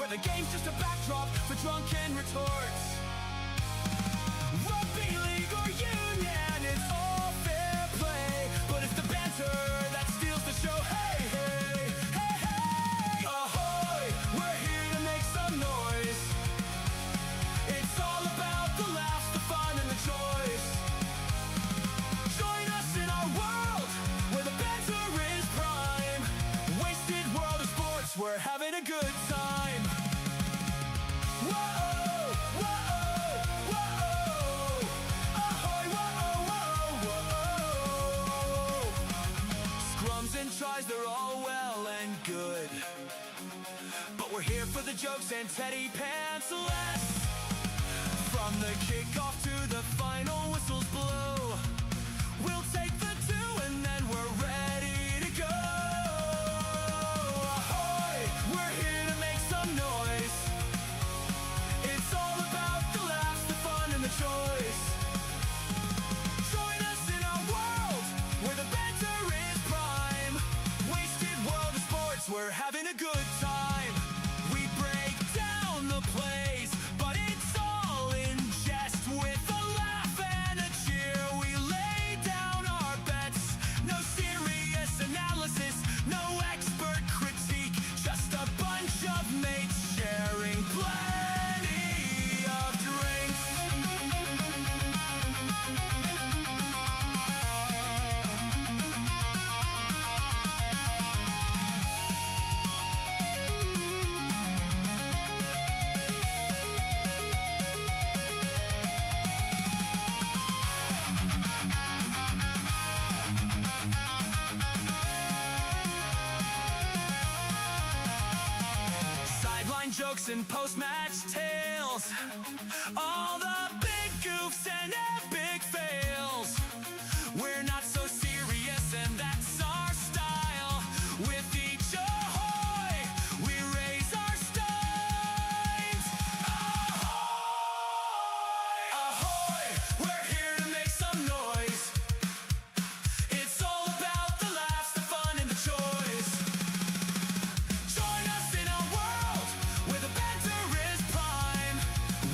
the game's just a backdrop for drunken retorts. Rugby league or union, it's all fair play, but it's the banter that steals the show. Hey, hey, hey, hey, ahoy, we're here to make some noise. It's all about the laughs, the fun, and the choice. Join us in our world where the banter is prime. Wasted world of sports, we're having a good time. Whoa, whoa, whoa, ahoy, whoa, whoa, whoa. Scrums and tries, they're all well and good, but we're here for the jokes and teddy pants less. From the kickoff to the final whistles blow, we'll take the two and then we're ready to go. Ahoy, we're here to make some noise. It's all about the laughs, the fun, and the choice. Join us in our world where the banter is prime. Wasted world of sports, we're having a good time. We break down the plays, but it's all in jest. With a laugh and a cheer, we lay down our bets. No serious analysis, no expert critique, just a bunch of mates sharing plenty of drinks. Sideline jokes and post-match tales, all the big goofs and epic fails. We're not so serious and that's our style. With each ahoy, we raise our steins. Ahoy, ahoy, we're here to make some noise. It's all about the laughs, the fun, and the choice. Join us in our world where the banter is prime.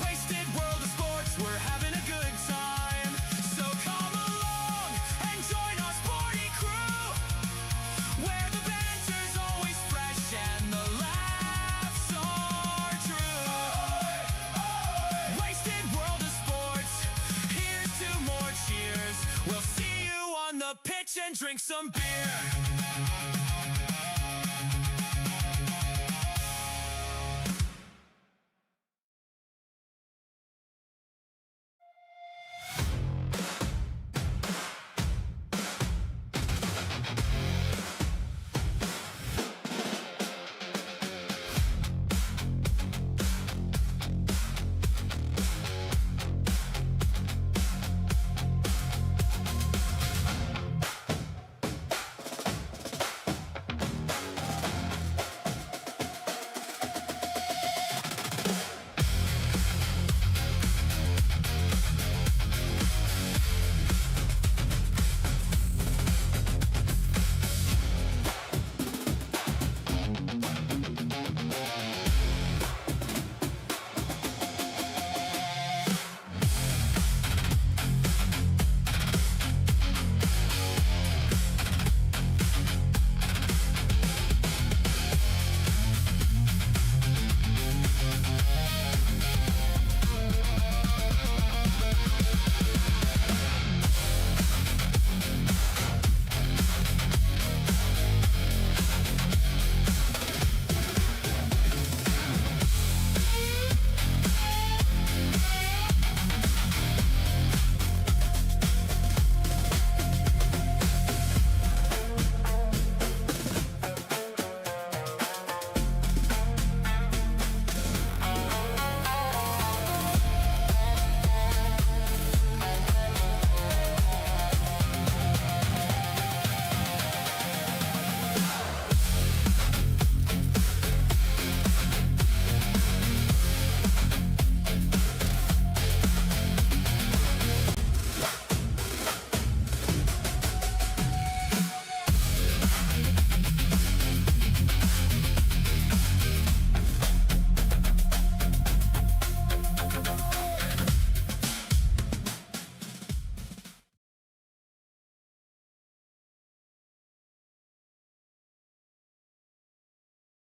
Wasted world of sports, we're having a good time. So come along and join our sporty crew, where the banter's always fresh and the laughs are true. Wasted world of sports, here's to more cheers. We'll see you on the pitch and drink some beer.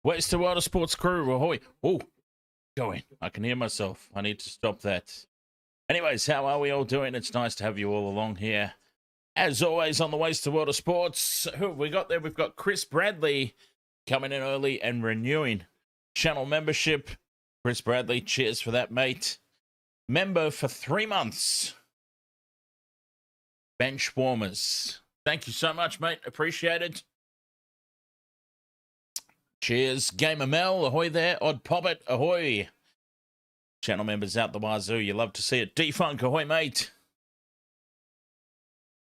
Where's the World of Sports crew? Ahoy. Oh, going. I can hear myself. I need to stop that. Anyways, how are we all doing? It's nice to have you all along here. As always, on the Waste to World of Sports, who have we got there? We've got Chris Bradley coming in early and renewing channel membership. Chris Bradley, cheers for that, mate. Member for 3 months. Bench warmers. Thank you so much, mate. Appreciate it. Cheers. Gamer Mel, ahoy there. Odd Poppet, ahoy. Channel members out the wazoo. You love to see it. D-Funk, ahoy, mate.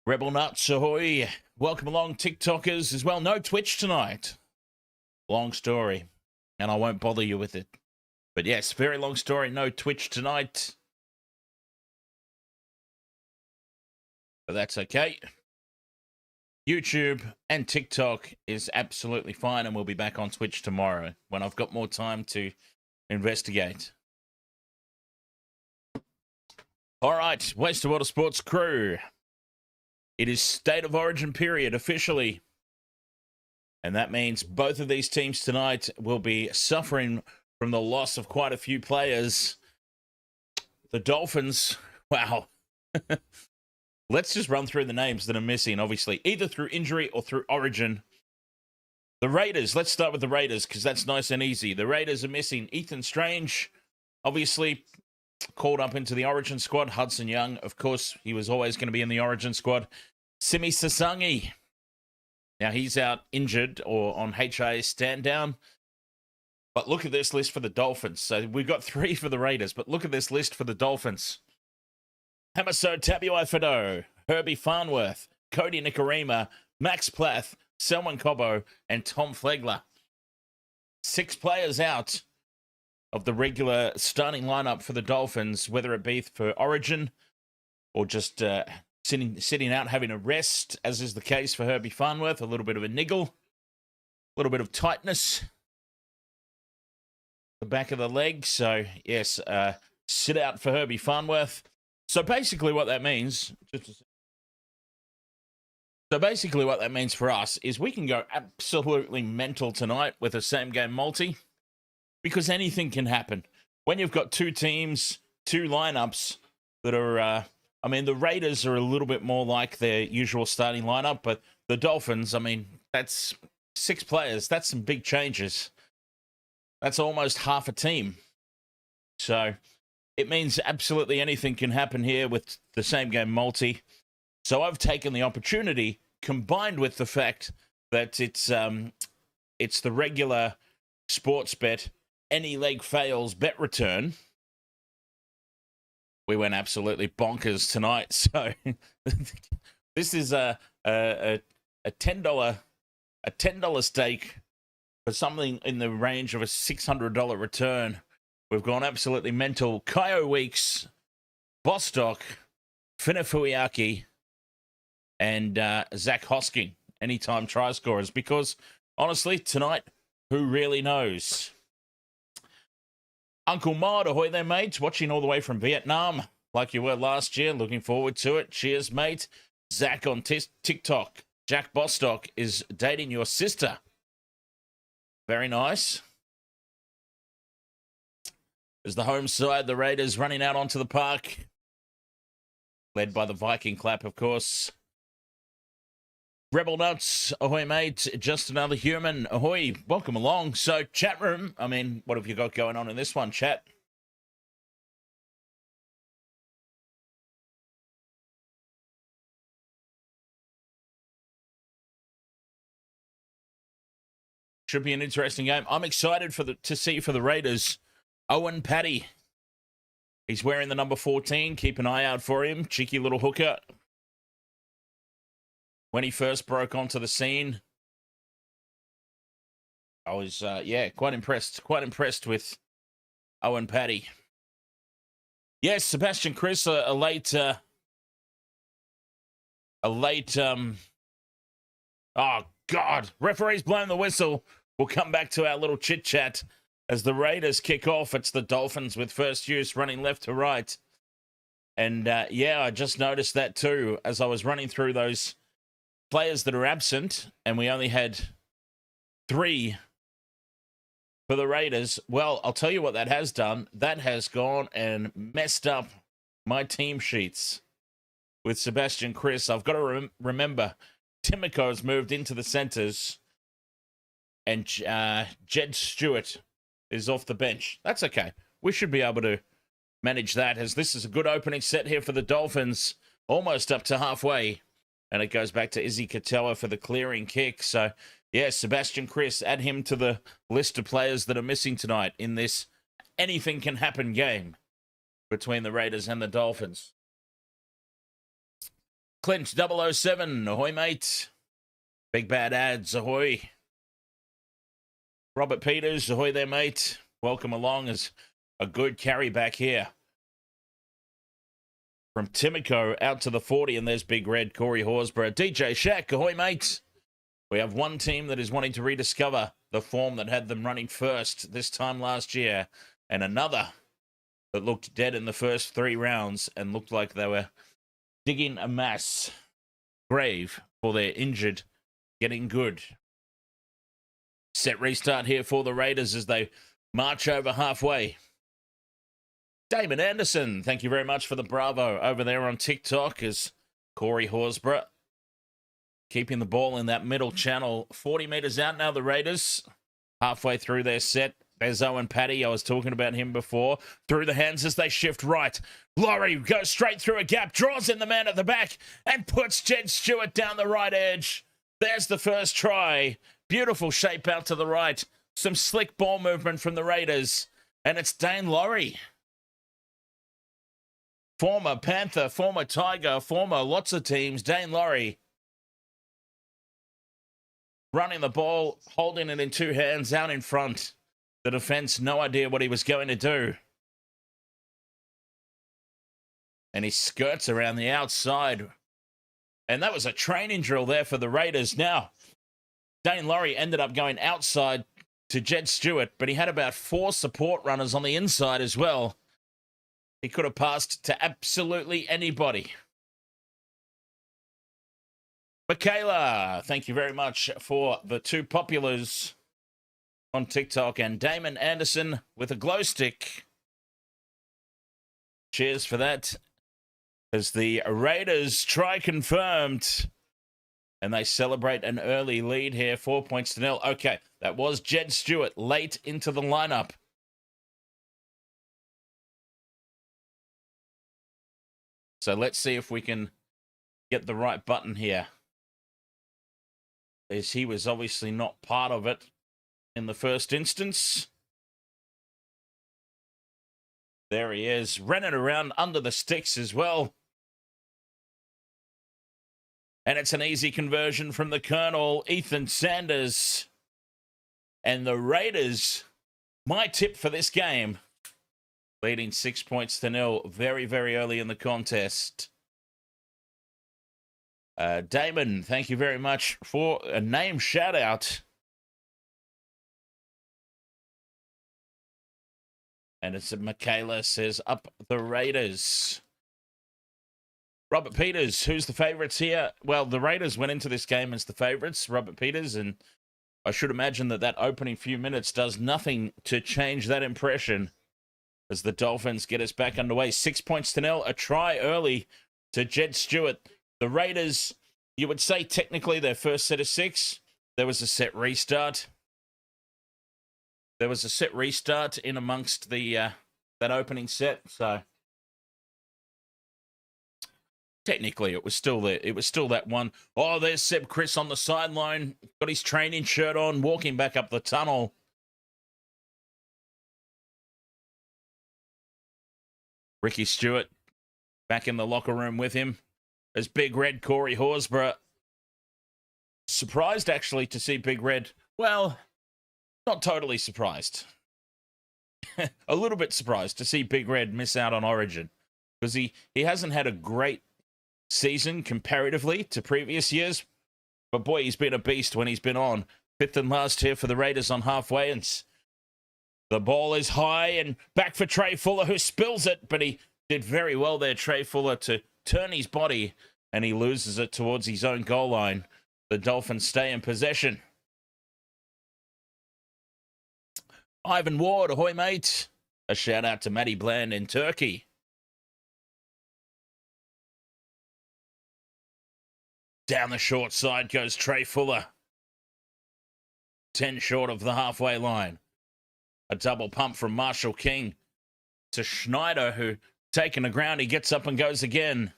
Rebel Nuts, ahoy. Welcome along, TikTokers as well. No Twitch tonight. Long story, and I won't bother you with it. But yes, very long story. No Twitch tonight. But that's okay. YouTube and TikTok is absolutely fine, and we'll be back on Twitch tomorrow when I've got more time to investigate. All right, Waste of Water Sports crew. It is State of Origin period officially. And that means both of these teams tonight will be suffering from the loss of quite a few players. The Dolphins, wow. Let's just run through the names that are missing, obviously, either through injury or through Origin. The Raiders, let's start with the Raiders because that's nice and easy. The Raiders are missing Ethan Strange, obviously called up into the Origin squad. Hudson Young, of course, he was always going to be in the Origin squad. Simi Sasangi, now he's out injured or on HIA stand down. But look at this list for the Dolphins. So we've got 3 for the Raiders, but look at this list for the Dolphins. Hamiso Tabuai-Fidow, Herbie Farnworth, Kodi Nikorima, Max Plath, Selwyn Cobbo, and Tom Flegler. 6 players out of the regular starting lineup for the Dolphins, whether it be for Origin or just sitting out having a rest, as is the case for Herbie Farnworth. A little bit of a niggle, a little bit of tightness, the back of the leg. So yes, sit out for Herbie Farnworth. So basically what that means, for us is we can go absolutely mental tonight with a same game multi because anything can happen. When you've got 2 teams, 2 lineups that are, I mean, the Raiders are a little bit more like their usual starting lineup, but the Dolphins, I mean, that's 6 players. That's some big changes. That's almost half a team. So it means absolutely anything can happen here with the same game multi. So I've taken the opportunity, combined with the fact that it's the regular sports bet, any leg fails bet return. We went absolutely bonkers tonight. So this is a $10 stake for something in the range of a $600 return. We've gone absolutely mental. Kaio Weeks, Bostock, Finafuiaki, and Zach Hoskin, anytime try scorers. Because, honestly, tonight, who really knows? Uncle Mod, ahoy there, mates. Watching all the way from Vietnam, like you were last year. Looking forward to it. Cheers, mate. Zach on TikTok. Jack Bostock is dating your sister. Very nice. As the home side, the Raiders running out onto the park. Led by the Viking clap, of course. Rebel Nuts, ahoy, mate. Just another human, ahoy. Welcome along. So, chat room, I mean, what have you got going on in this one, chat? Should be an interesting game. I'm excited to see for the Raiders. Owen Paddy. He's wearing the number 14. Keep an eye out for him. Cheeky little hooker. When he first broke onto the scene, I was, quite impressed. Quite impressed with Owen Paddy. Yes, Sebastian Chris, a late, oh, God. Referee's blown the whistle. We'll come back to our little chit-chat as the Raiders kick off. It's the Dolphins with first use running left to right. And, I just noticed that too as I was running through those players that are absent, and we only had 3 for the Raiders. Well, I'll tell you what that has done. That has gone and messed up my team sheets with Sebastian Chris. I've got to remember, Timiko's moved into the centres, and Jed Stewart is off the bench. That's okay. We should be able to manage that, as this is a good opening set here for the Dolphins, almost up to halfway. And it goes back to Izzy Katoa for the clearing kick. So, yeah, Sebastian Chris, add him to the list of players that are missing tonight in this anything-can-happen game between the Raiders and the Dolphins. Clint 007, ahoy, mate. Big Bad Ads, ahoy. Robert Peters, ahoy there, mate. Welcome along as a good carry back here. From Timiko out to the 40, and there's Big Red, Corey Horsburgh. DJ Shack, ahoy, mate. We have one team that is wanting to rediscover the form that had them running first this time last year, and another that looked dead in the first 3 rounds and looked like they were digging a mass grave for their injured getting good. Set restart here for the Raiders as they march over halfway. Damon Anderson, thank you very much for the bravo over there on TikTok, as Corey Horsburgh keeping the ball in that middle channel. 40 metres out now, the Raiders, halfway through their set. There's Owen Paddy. I was talking about him before. Through the hands as they shift right. Laurie goes straight through a gap, draws in the man at the back, and puts Jed Stewart down the right edge. There's the first try. Beautiful shape out to the right. Some slick ball movement from the Raiders. And it's Dane Laurie. Former Panther, former Tiger, former lots of teams. Dane Laurie running the ball, holding it in 2 hands out in front. The defense, no idea what he was going to do. And he skirts around the outside. And that was a training drill there for the Raiders. Now, Dane Laurie ended up going outside to Jed Stewart, but he had about 4 support runners on the inside as well. He could have passed to absolutely anybody. Michaela, thank you very much for the 2 populars on TikTok. And Damon Anderson with a glow stick. Cheers for that. As the Raiders try confirmed. And they celebrate an early lead here, 4-0. Okay, that was Jed Stewart late into the lineup. So let's see if we can get the right button here, as he was obviously not part of it in the first instance. There he is, running around under the sticks as well. And it's an easy conversion from the Colonel, Ethan Sanders. And the Raiders, my tip for this game, leading 6-0, very, very early in the contest. Damon, thank you very much for a name shout out. And it's Michaela says, up the Raiders. Robert Peters, who's the favourites here? Well, the Raiders went into this game as the favourites, Robert Peters, and I should imagine that opening few minutes does nothing to change that impression as the Dolphins get us back underway. 6-0, a try early to Jed Stewart. The Raiders, you would say technically their first set of 6. There was a set restart. There was a set restart in amongst the that opening set, so technically it was still there. It was still that one. Oh, there's Seb Chris on the sideline, got his training shirt on, walking back up the tunnel. Ricky Stewart back in the locker room with him. As Big Red, Corey Horsburgh. Surprised, actually, to see Big Red. Well, not totally surprised. A little bit surprised to see Big Red miss out on Origin. Because he hasn't had a great season comparatively to previous years. But boy, he's been a beast when he's been on. 5th and last here for the Raiders on halfway. And the ball is high and back for Trey Fuller, who spills it. But he did very well there, Trey Fuller, to turn his body. And he loses it towards his own goal line. The Dolphins stay in possession. Ivan Ward, ahoy, mate. A shout out to Matty Bland in Turkey. Down the short side goes Trey Fuller. 10 short of the halfway line. A double pump from Marshall King to Schneider, who, taking the ground, he gets up and goes again.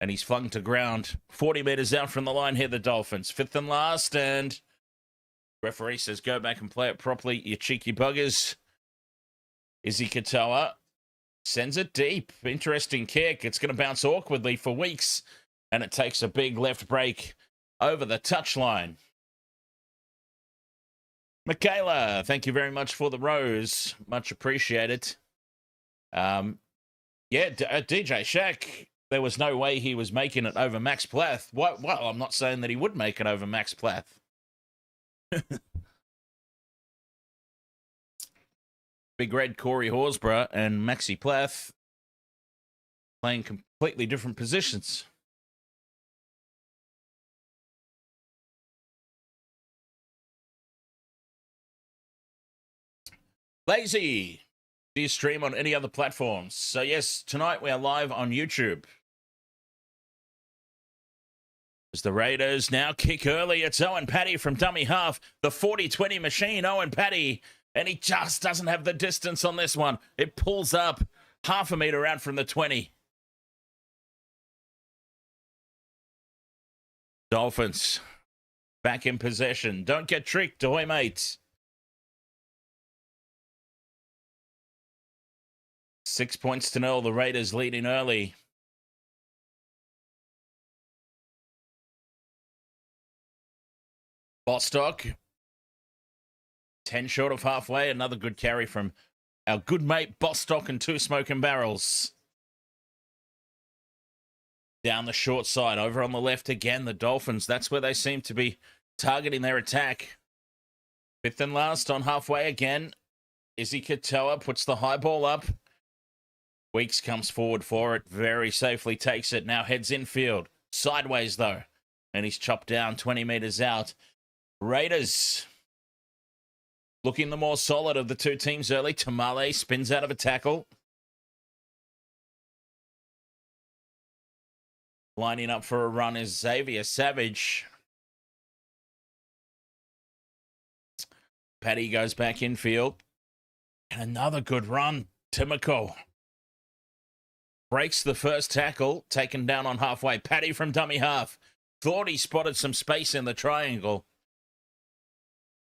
And he's flung to ground. 40 metres out from the line here, the Dolphins. Fifth and last, and referee says go back and play it properly, you cheeky buggers. Izzy Katoa sends it deep. Interesting kick. It's going to bounce awkwardly for weeks, and it takes a big left break over the touchline. Michaela, thank you very much for the rose. Much appreciated. DJ Shaq, there was no way he was making it over Max Plath. Well, I'm not saying that he would make it over Max Plath. Big Red Corey Horsburgh and Maxi Plath playing completely different positions. Lazy, do you stream on any other platforms? So yes, tonight we are live on YouTube. As the Raiders now kick early, it's Owen Paddy from dummy half. The 40-20 machine, Owen Paddy. And he just doesn't have the distance on this one. It pulls up half a metre out from the 20. Dolphins back in possession. Don't get tricked, ahoy, mates. 6 points to 0. The Raiders leading early. Bostock, 10 short of halfway. Another good carry from our good mate Bostock and two smoking barrels. Down the short side, over on the left again, the Dolphins. That's where they seem to be targeting their attack. Fifth and last on halfway again. Izzy Katoa puts the high ball up. Weeks comes forward for it, very safely takes it, now heads infield. Sideways though, and he's chopped down 20 metres out. Raiders looking the more solid of the two teams early. Tamale spins out of a tackle. Lining up for a run is Xavier Savage. Paddy goes back infield. And another good run. Timoko breaks the first tackle, taken down on halfway. Paddy from dummy half. Thought he spotted some space in the triangle.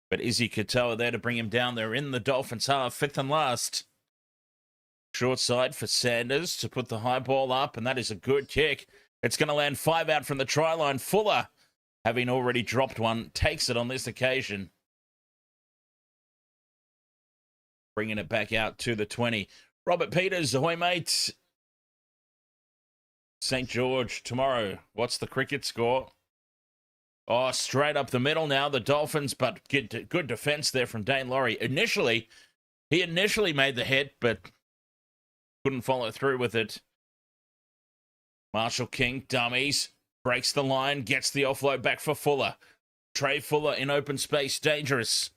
But Izzy Katoa there to bring him down. They're in the Dolphins half, fifth and last. Short side for Sanders to put the high ball up, and that is a good kick. It's going to land 5 out from the try line. Fuller, having already dropped one, takes it on this occasion. Bringing it back out to the 20. Robert Peters, ahoy, mates. St. George tomorrow. What's the cricket score? Oh, straight up the middle now, the Dolphins, but good defense there from Dane Laurie. He initially made the hit, but couldn't follow through with it. Marshall King, dummies, breaks the line, gets the offload back for Fuller. Trey Fuller in open space, dangerous.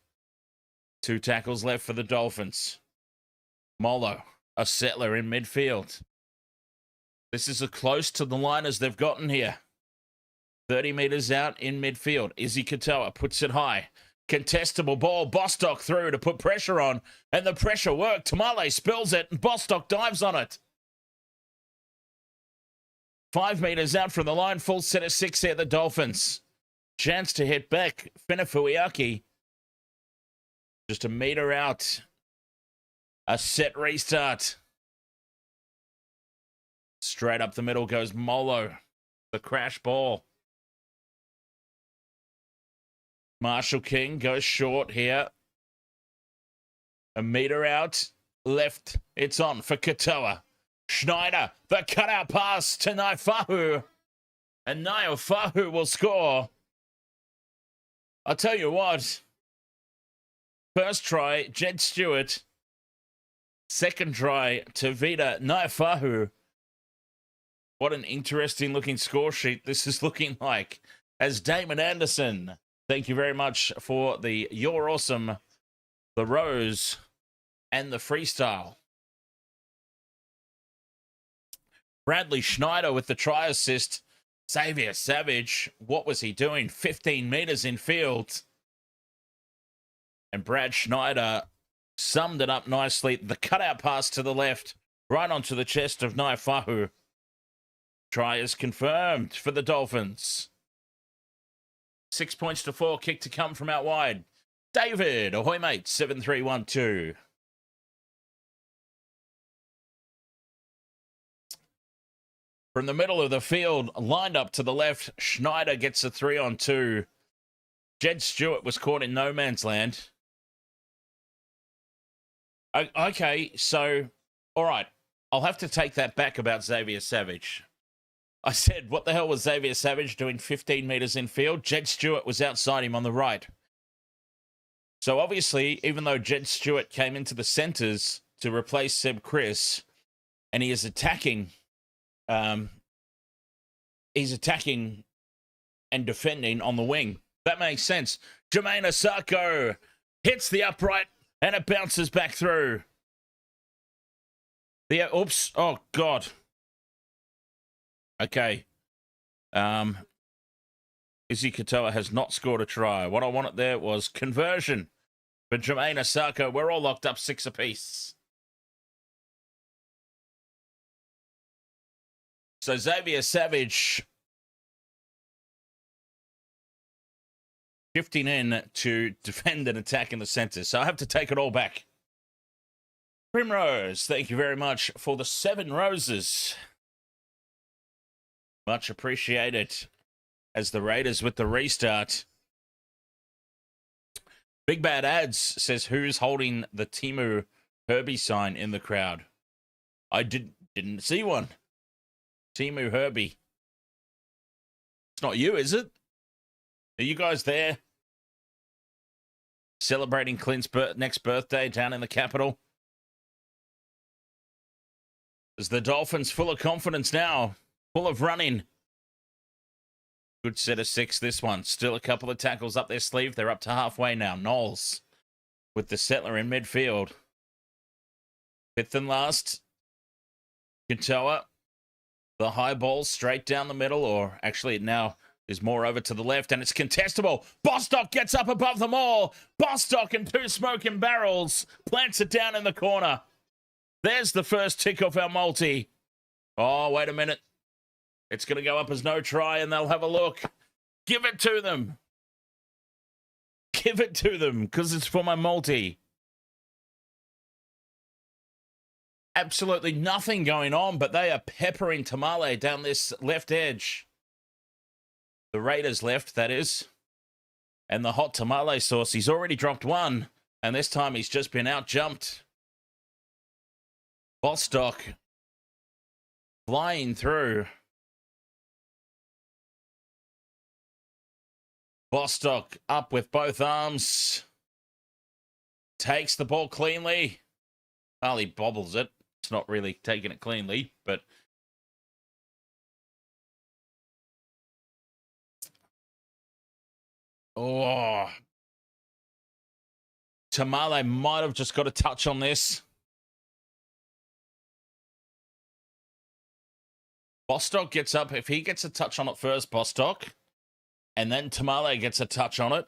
2 tackles left for the Dolphins. Molo, a settler in midfield. This is as close to the line as they've gotten here. 30 metres out in midfield. Izzy Katoa puts it high. Contestable ball. Bostock through to put pressure on. And the pressure worked. Tamale spills it and Bostock dives on it. 5 metres out from the line. Full set of 6 here, the Dolphins. Chance to hit back. Finafuiaki. Just a metre out. A set restart. Straight up the middle goes Molo. The crash ball. Marshall King goes short here. A metre out. Left. It's on for Katoa. Schneider. The cutout pass to Naifahu. And Naifahu will score. I'll tell you what. First try, Jed Stewart. Second try, Tavita Naifahu. What an interesting looking score sheet this is looking like. As Damon Anderson, thank you very much for the You're Awesome the Rose, and the Freestyle. Bradley Schneider with the try assist. Xavier Savage, what was he doing? 15 meters in field. And Brad Schneider summed it up nicely. The cutout pass to the left, right onto the chest of Naifahu. Try is confirmed for the Dolphins. 6 points to 4, kick to come from out wide. David, ahoy mate, 7-3-1-2. From the middle of the field, lined up to the left, Schneider gets a 3-on-2. Jed Stewart was caught in no man's land. Okay, so, all right, I'll have to take that back about Xavier Savage. I said, what the hell was Xavier Savage doing 15 meters in field? Jed Stewart was outside him on the right. So obviously, even though Jed Stewart came into the centres to replace Seb Chris, and he is attacking, he's attacking and defending on the wing. That makes sense. Jermaine Asako hits the upright, and it bounces back through. Oops. Oh, God. Okay. Izzy Katoa has not scored a try. What I wanted there was conversion. But Jermaine Asako, we're all locked up 6 apiece. So Xavier Savage shifting in to defend and attack in the centre. So I have to take it all back. Primrose, thank you very much for the 7 roses. Much appreciated. As the Raiders with the restart. Big Bad Ads says, who's holding the Timu Herbie sign in the crowd? I didn't see one. Timu Herbie. It's not you, is it? Are you guys there? Celebrating Clint's next birthday down in the capital? Is the Dolphins full of confidence now? Full of running? Good set of 6, this one. Still a couple of tackles up their sleeve. They're up to halfway now. Knowles with the settler in midfield. 5th and last. Katoa. The high ball straight down the middle, or actually it now is more over to the left, and it's contestable. Bostock gets up above them all. Bostock and 2 smoking barrels. Plants it down in the corner. There's the first tick off our multi. Oh, wait a minute. It's going to go up as no try, and they'll have a look. Give it to them. Give it to them, because it's for my multi. Absolutely nothing going on, but they are peppering Tamale down this left edge. The Raiders left, that is. And the hot tamale sauce, he's already dropped 1, and this time he's just been out-jumped. Bostock flying through. Bostock up with both arms. Takes the ball cleanly. Well, he bobbles it. It's not really taking it cleanly, but... Oh. Tamale might have just got a touch on this. Bostock gets up. If he gets a touch on it first, Bostock... And then Tamale gets a touch on it.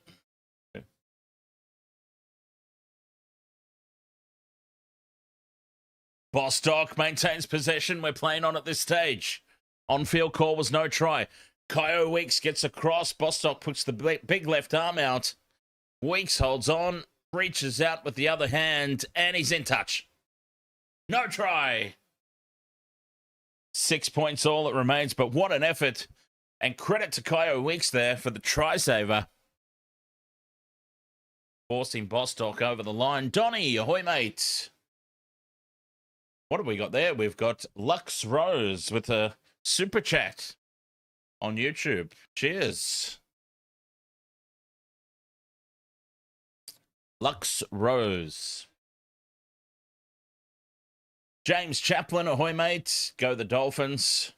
Bostock maintains possession. We're playing on at this stage. On-field call was no try. GIO Weeks gets across. Bostock puts the big left arm out. Weeks holds on, reaches out with the other hand, and he's in touch. No try. 6 points all it remains, but what an effort. And credit to GIO Weeks there for the try saver. Forcing Bostock over the line. Donny, ahoy, mate. What have we got there? We've got Lux Rose with a super chat on YouTube. Cheers. Lux Rose. James Chaplin, ahoy, mate. Go the Dolphins.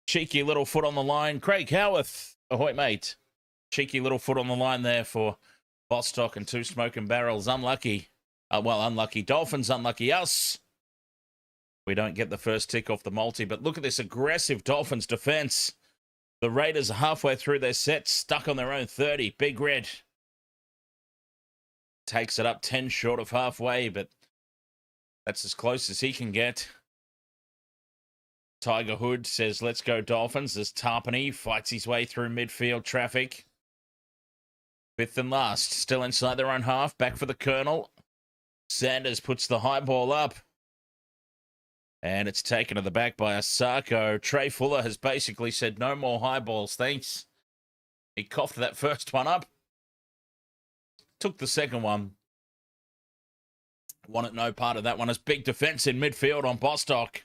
Cheeky little foot on the line. Craig Howarth, ahoy, mate. Cheeky little foot on the line there for Bostock and 2 smoking barrels. Unlucky. Unlucky Dolphins, unlucky us. We don't get the first tick off the multi, but look at this aggressive Dolphins defense. The Raiders are halfway through their set, stuck on their own 30. Big Red takes it up 10 short of halfway, but that's as close as he can get. Tiger Hood says, let's go Dolphins, as Tarpany fights his way through midfield traffic. 5th and last, still inside their own half, back for the Colonel. Sanders puts the high ball up. And it's taken to the back by Asako. Trey Fuller has basically said, no more high balls, thanks. He coughed that first one up. Took the second one. Wanted no part of that one. As big defense in midfield on Bostock.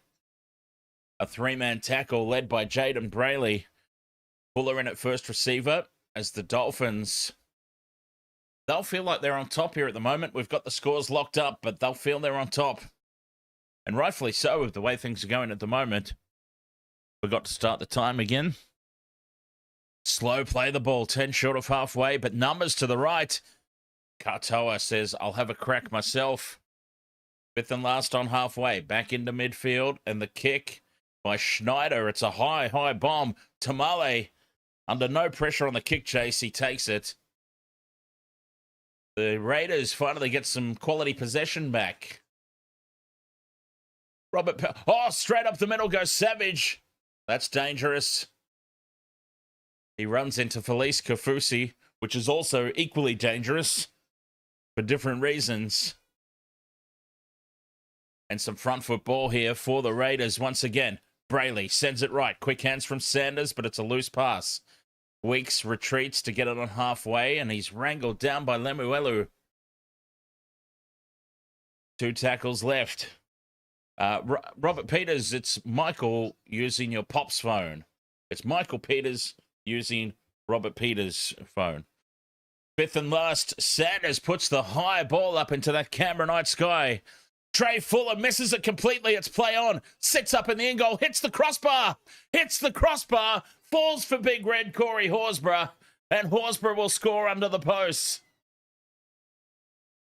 A 3-man tackle led by Jaden Brayley. Fuller in at first receiver as the Dolphins, they'll feel like they're on top here at the moment. We've got the scores locked up, but they'll feel they're on top. And rightfully so with the way things are going at the moment. Forgot to start the time again. Slow play the ball, 10 short of halfway, but numbers to the right. Katoa says, I'll have a crack myself. 5th and last on halfway, back into midfield, and the kick by Schneider. It's a high bomb. Tamale, under no pressure on the kick chase, he takes it. The Raiders finally get some quality possession back. Straight up the middle goes Savage. That's dangerous. He runs into Felice Kafusi, which is also equally dangerous for different reasons. And some front foot ball here for the Raiders once again. Brayley sends it right. Quick hands from Sanders, but it's a loose pass. Weeks retreats to get it on halfway, and he's wrangled down by Lemuelu. 2 tackles left. Robert Peters, it's Michael using your Pop's phone. It's Michael Peters using Robert Peters' phone. 5th and last, Sanders puts the high ball up into that Canberra night sky. Trey Fuller misses it completely. It's play on. Sits up in the end goal. Hits the crossbar. Falls for Big Red Corey Horsburgh. And Horsburgh will score under the posts.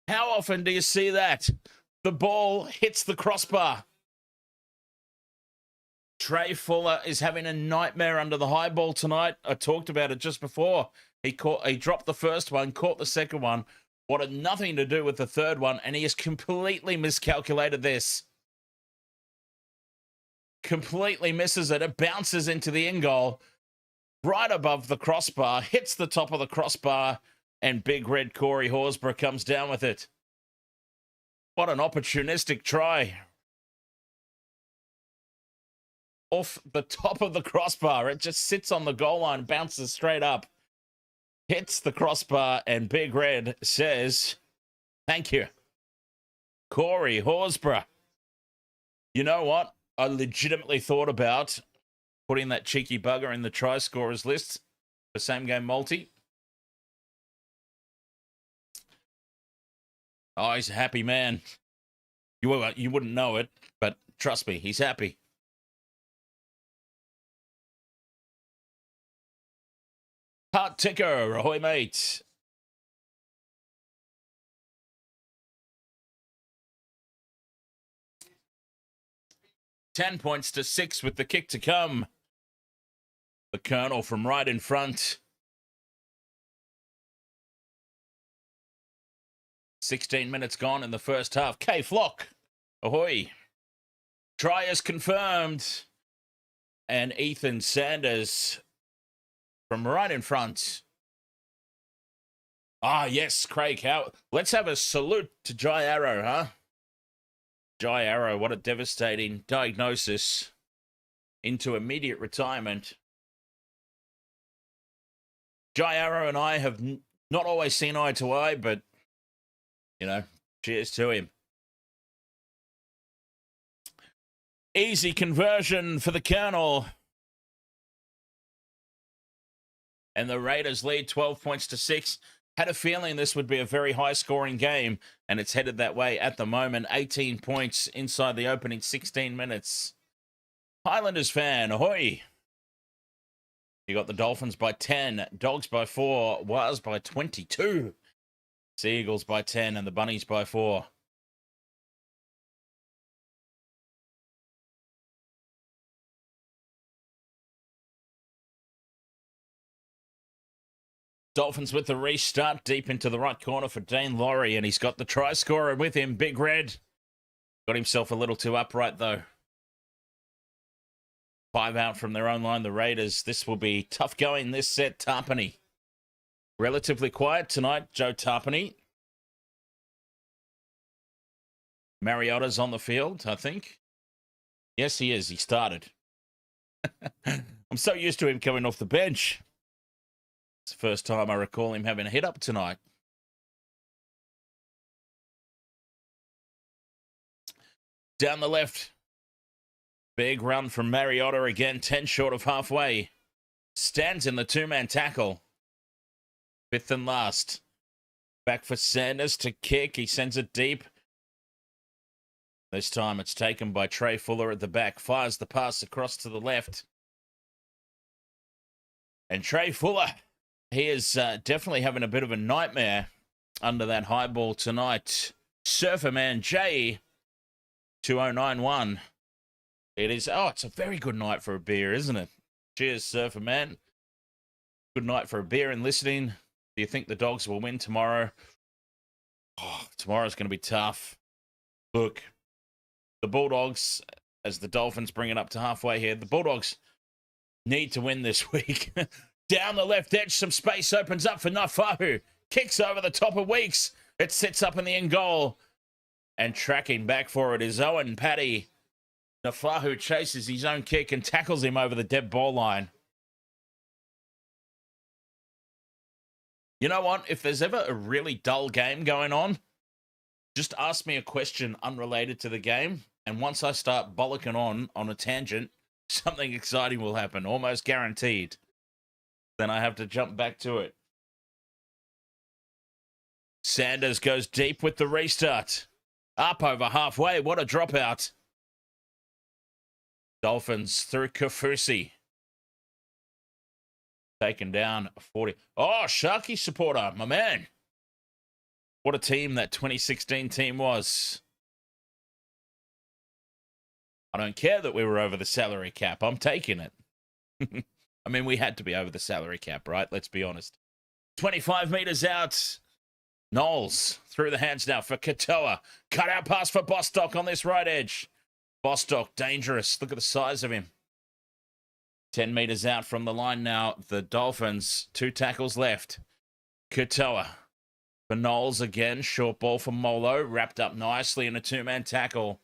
How often do you see that? The ball hits the crossbar. Trey Fuller is having a nightmare under the high ball tonight. I talked about it just before. He dropped the first one, caught the second one. Wanted nothing to do with the third one, and he has completely miscalculated this. Completely misses it. It bounces into the end goal, right above the crossbar, hits the top of the crossbar, and Big Red Corey Horsburgh comes down with it. What an opportunistic try. Off the top of the crossbar. It just sits on the goal line, bounces straight up. Hits the crossbar, and Big Red says, thank you. Corey Horsburgh. You know what? I legitimately thought about putting that cheeky bugger in the try scorers list for same game multi. Oh, he's a happy man. You wouldn't know it, but trust me, he's happy. Hot ticker, ahoy mate. Ten points to 6 with the kick to come. The Colonel from right in front. 16 minutes gone in the first half. K Flock, ahoy. Try is confirmed. And Ethan Sanders from right in front. Ah, yes, Craig. Let's have a salute to Jai Arrow, huh? Jai Arrow, what a devastating diagnosis into immediate retirement. Jai Arrow and I have not always seen eye to eye, but, you know, cheers to him. Easy conversion for the Colonel. And the Raiders lead 12 points to 6. Had a feeling this would be a very high-scoring game, and it's headed that way at the moment. 18 points inside the opening 16 minutes. Highlanders fan, ahoy! You got the Dolphins by 10, Dogs by 4, Waz by 22. Sea Eagles by 10 and the Bunnies by 4. Dolphins with the restart deep into the right corner for Dean Laurie, and he's got the try scorer with him, Big Red. Got himself a little too upright, though. 5 out from their own line, the Raiders. This will be tough going this set. Tarpany. Relatively quiet tonight, Joe Tarpany. Mariotta's on the field, I think. Yes, he is. He started. I'm so used to him coming off the bench. It's the first time I recall him having a hit up tonight. Down the left. Big run from Mariotta again, 10 short of halfway. Stands in the two-man tackle. 5th and last. Back for Sanders to kick. He sends it deep. This time it's taken by Trey Fuller at the back. Fires the pass across to the left. And Trey Fuller, he is definitely having a bit of a nightmare under that high ball tonight. Surferman J, 2091. It is, it's a very good night for a beer, isn't it? Cheers, Surferman. Good night for a beer and listening. Do you think the Dogs will win tomorrow? Tomorrow's going to be tough. Look, the Bulldogs, as the Dolphins bring it up to halfway here, the Bulldogs need to win this week. Down the left edge, some space opens up for Nafahu. Kicks over the top of Weeks. It sits up in the end goal. And tracking back for it is Owen Paddy. Nafahu chases his own kick and tackles him over the dead ball line. You know what? If there's ever a really dull game going on, just ask me a question unrelated to the game. And once I start bollocking on a tangent, something exciting will happen, almost guaranteed. Then I have to jump back to it. Sanders goes deep with the restart. Up over halfway. What a dropout. Dolphins through Kafusi. Taken down 40. Oh, Sharky supporter, my man. What a team that 2016 team was. I don't care that we were over the salary cap. I'm taking it. I mean, we had to be over the salary cap, right? Let's be honest. 25 meters out. Knowles through the hands now for Katoa. Cut out pass for Bostock on this right edge. Bostock, dangerous. Look at the size of him. 10 meters out from the line now. The Dolphins, 2 tackles left. Katoa for Knowles again. Short ball for Molo. Wrapped up nicely in a 2-man tackle.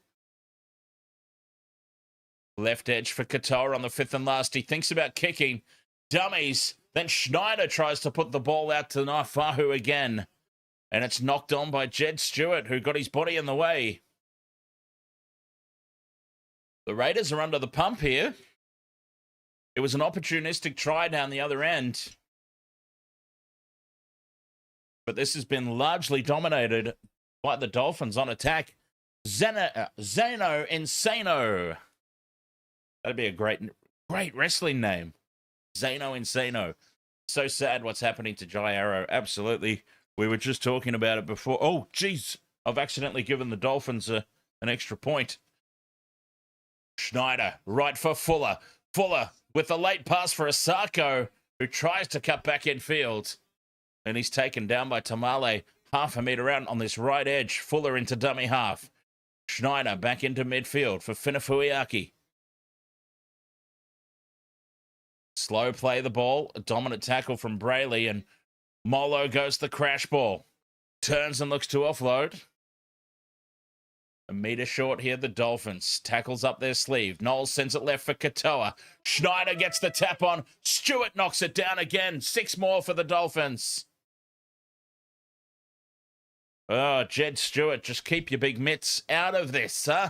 Left edge for Katoa on the 5th and last. He thinks about kicking. Dummies. Then Schneider tries to put the ball out to Naifahu again. And it's knocked on by Jed Stewart, who got his body in the way. The Raiders are under the pump here. It was an opportunistic try down the other end. But this has been largely dominated by the Dolphins on attack. Zeno Insano. That'd be a great wrestling name. Zeno Insano. So sad what's happening to Jai Arrow. Absolutely. We were just talking about it before. Oh, geez. I've accidentally given the Dolphins an extra point. Schneider, right for Fuller. Fuller with the late pass for Asako, who tries to cut back in field. And he's taken down by Tamale. Half a meter out on this right edge. Fuller into dummy half. Schneider back into midfield for Finafuiaki. Slow play the ball. A dominant tackle from Brayley. And Molo goes the crash ball. Turns and looks to offload. A meter short here, the Dolphins. Tackles up their sleeve. Knowles sends it left for Katoa. Schneider gets the tap on. Stewart knocks it down again. 6 more for the Dolphins. Oh, Jed Stewart, just keep your big mitts out of this, huh?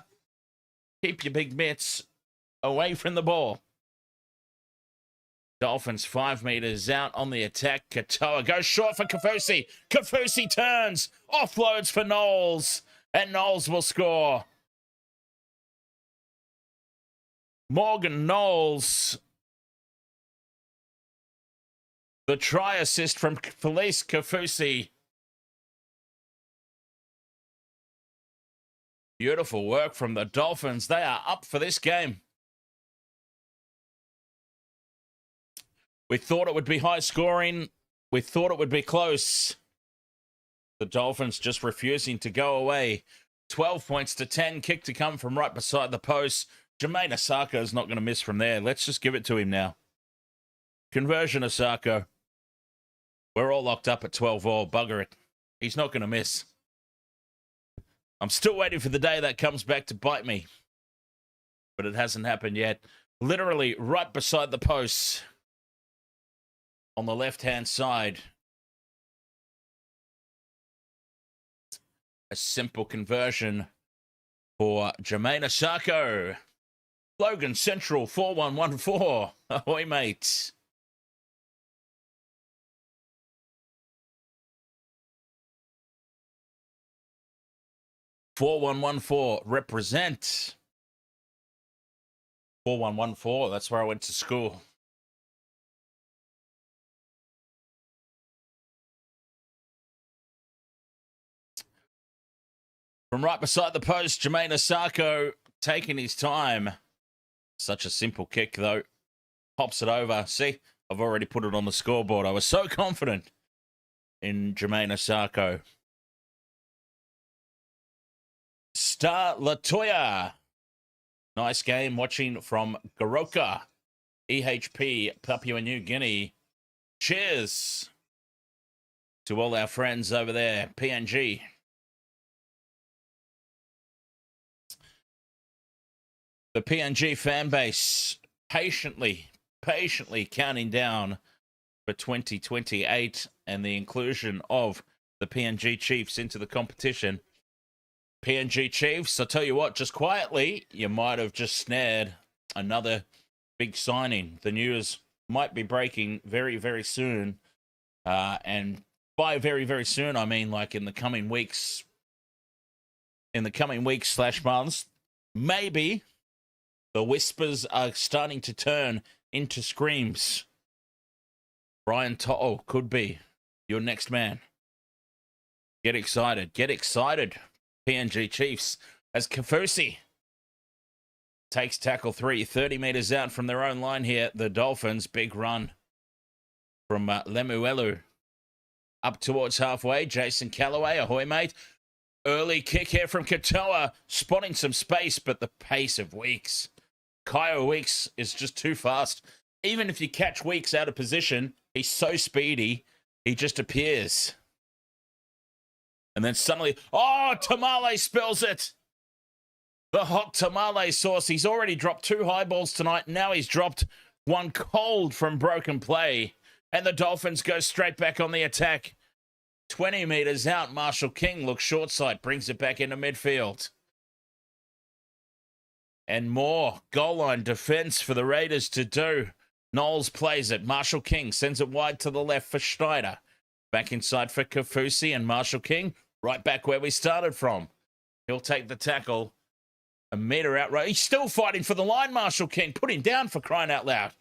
Keep your big mitts away from the ball. Dolphins 5 meters out on the attack. Katoa goes short for Kafusi. Kafusi turns. Offloads for Knowles. And Knowles will score. Morgan Knowles. The try assist from Felice Kafusi. Beautiful work from the Dolphins. They are up for this game. We thought it would be high scoring. We thought it would be close. The Dolphins just refusing to go away. 12 points to 10. Kick to come from right beside the post. Jermaine Asako is not going to miss from there. Let's just give it to him now. Conversion, Asako. We're all locked up at 12 all. Bugger it. He's not going to miss. I'm still waiting for the day that comes back to bite me. But it hasn't happened yet. Literally right beside the post. On the left-hand side. A simple conversion for Jermaine Asako. Logan Central 4114. Ahoy, mates. (4114) represent. 4114, that's where I went to school. From right beside the post, Jermaine Asako taking his time. Such a simple kick, though. Pops it over. See, I've already put it on the scoreboard. I was so confident in Jermaine Asako. Star Latoya. Nice game watching from Goroka. EHP, Papua New Guinea. Cheers to all our friends over there, PNG. The PNG fan base patiently counting down for 2028 and the inclusion of the PNG Chiefs into the competition. PNG Chiefs, I'll tell you what, just quietly, you might have just snared another big signing. The news might be breaking very, very soon. And by very, very soon, I mean like in the coming weeks. In the coming weeks / months, maybe. The whispers are starting to turn into screams. Brian To'o could be your next man. Get excited. Get excited. PNG Chiefs as Kafusi takes tackle 3. 30 metres out from their own line here. The Dolphins, big run from Lemuelu. Up towards halfway. Jason Callaway, ahoy, mate. Early kick here from Katoa. Spotting some space, but the pace of Weeks. Kyle Weeks is just too fast. Even if you catch Weeks out of position, he's so speedy, he just appears. And then suddenly, oh, Tamale spills it. The hot tamale sauce. He's already dropped 2 high balls tonight. Now he's dropped 1 cold from broken play. And the Dolphins go straight back on the attack. 20 metres out, Marshall King looks short side, brings it back into midfield. And more goal line defense for the Raiders to do. Knowles plays it. Marshall King sends it wide to the left for Schneider. Back inside for Kafusi and Marshall King. Right back where we started from. He'll take the tackle. A metre out right. He's still fighting for the line, Marshall King. Put him down for crying out loud.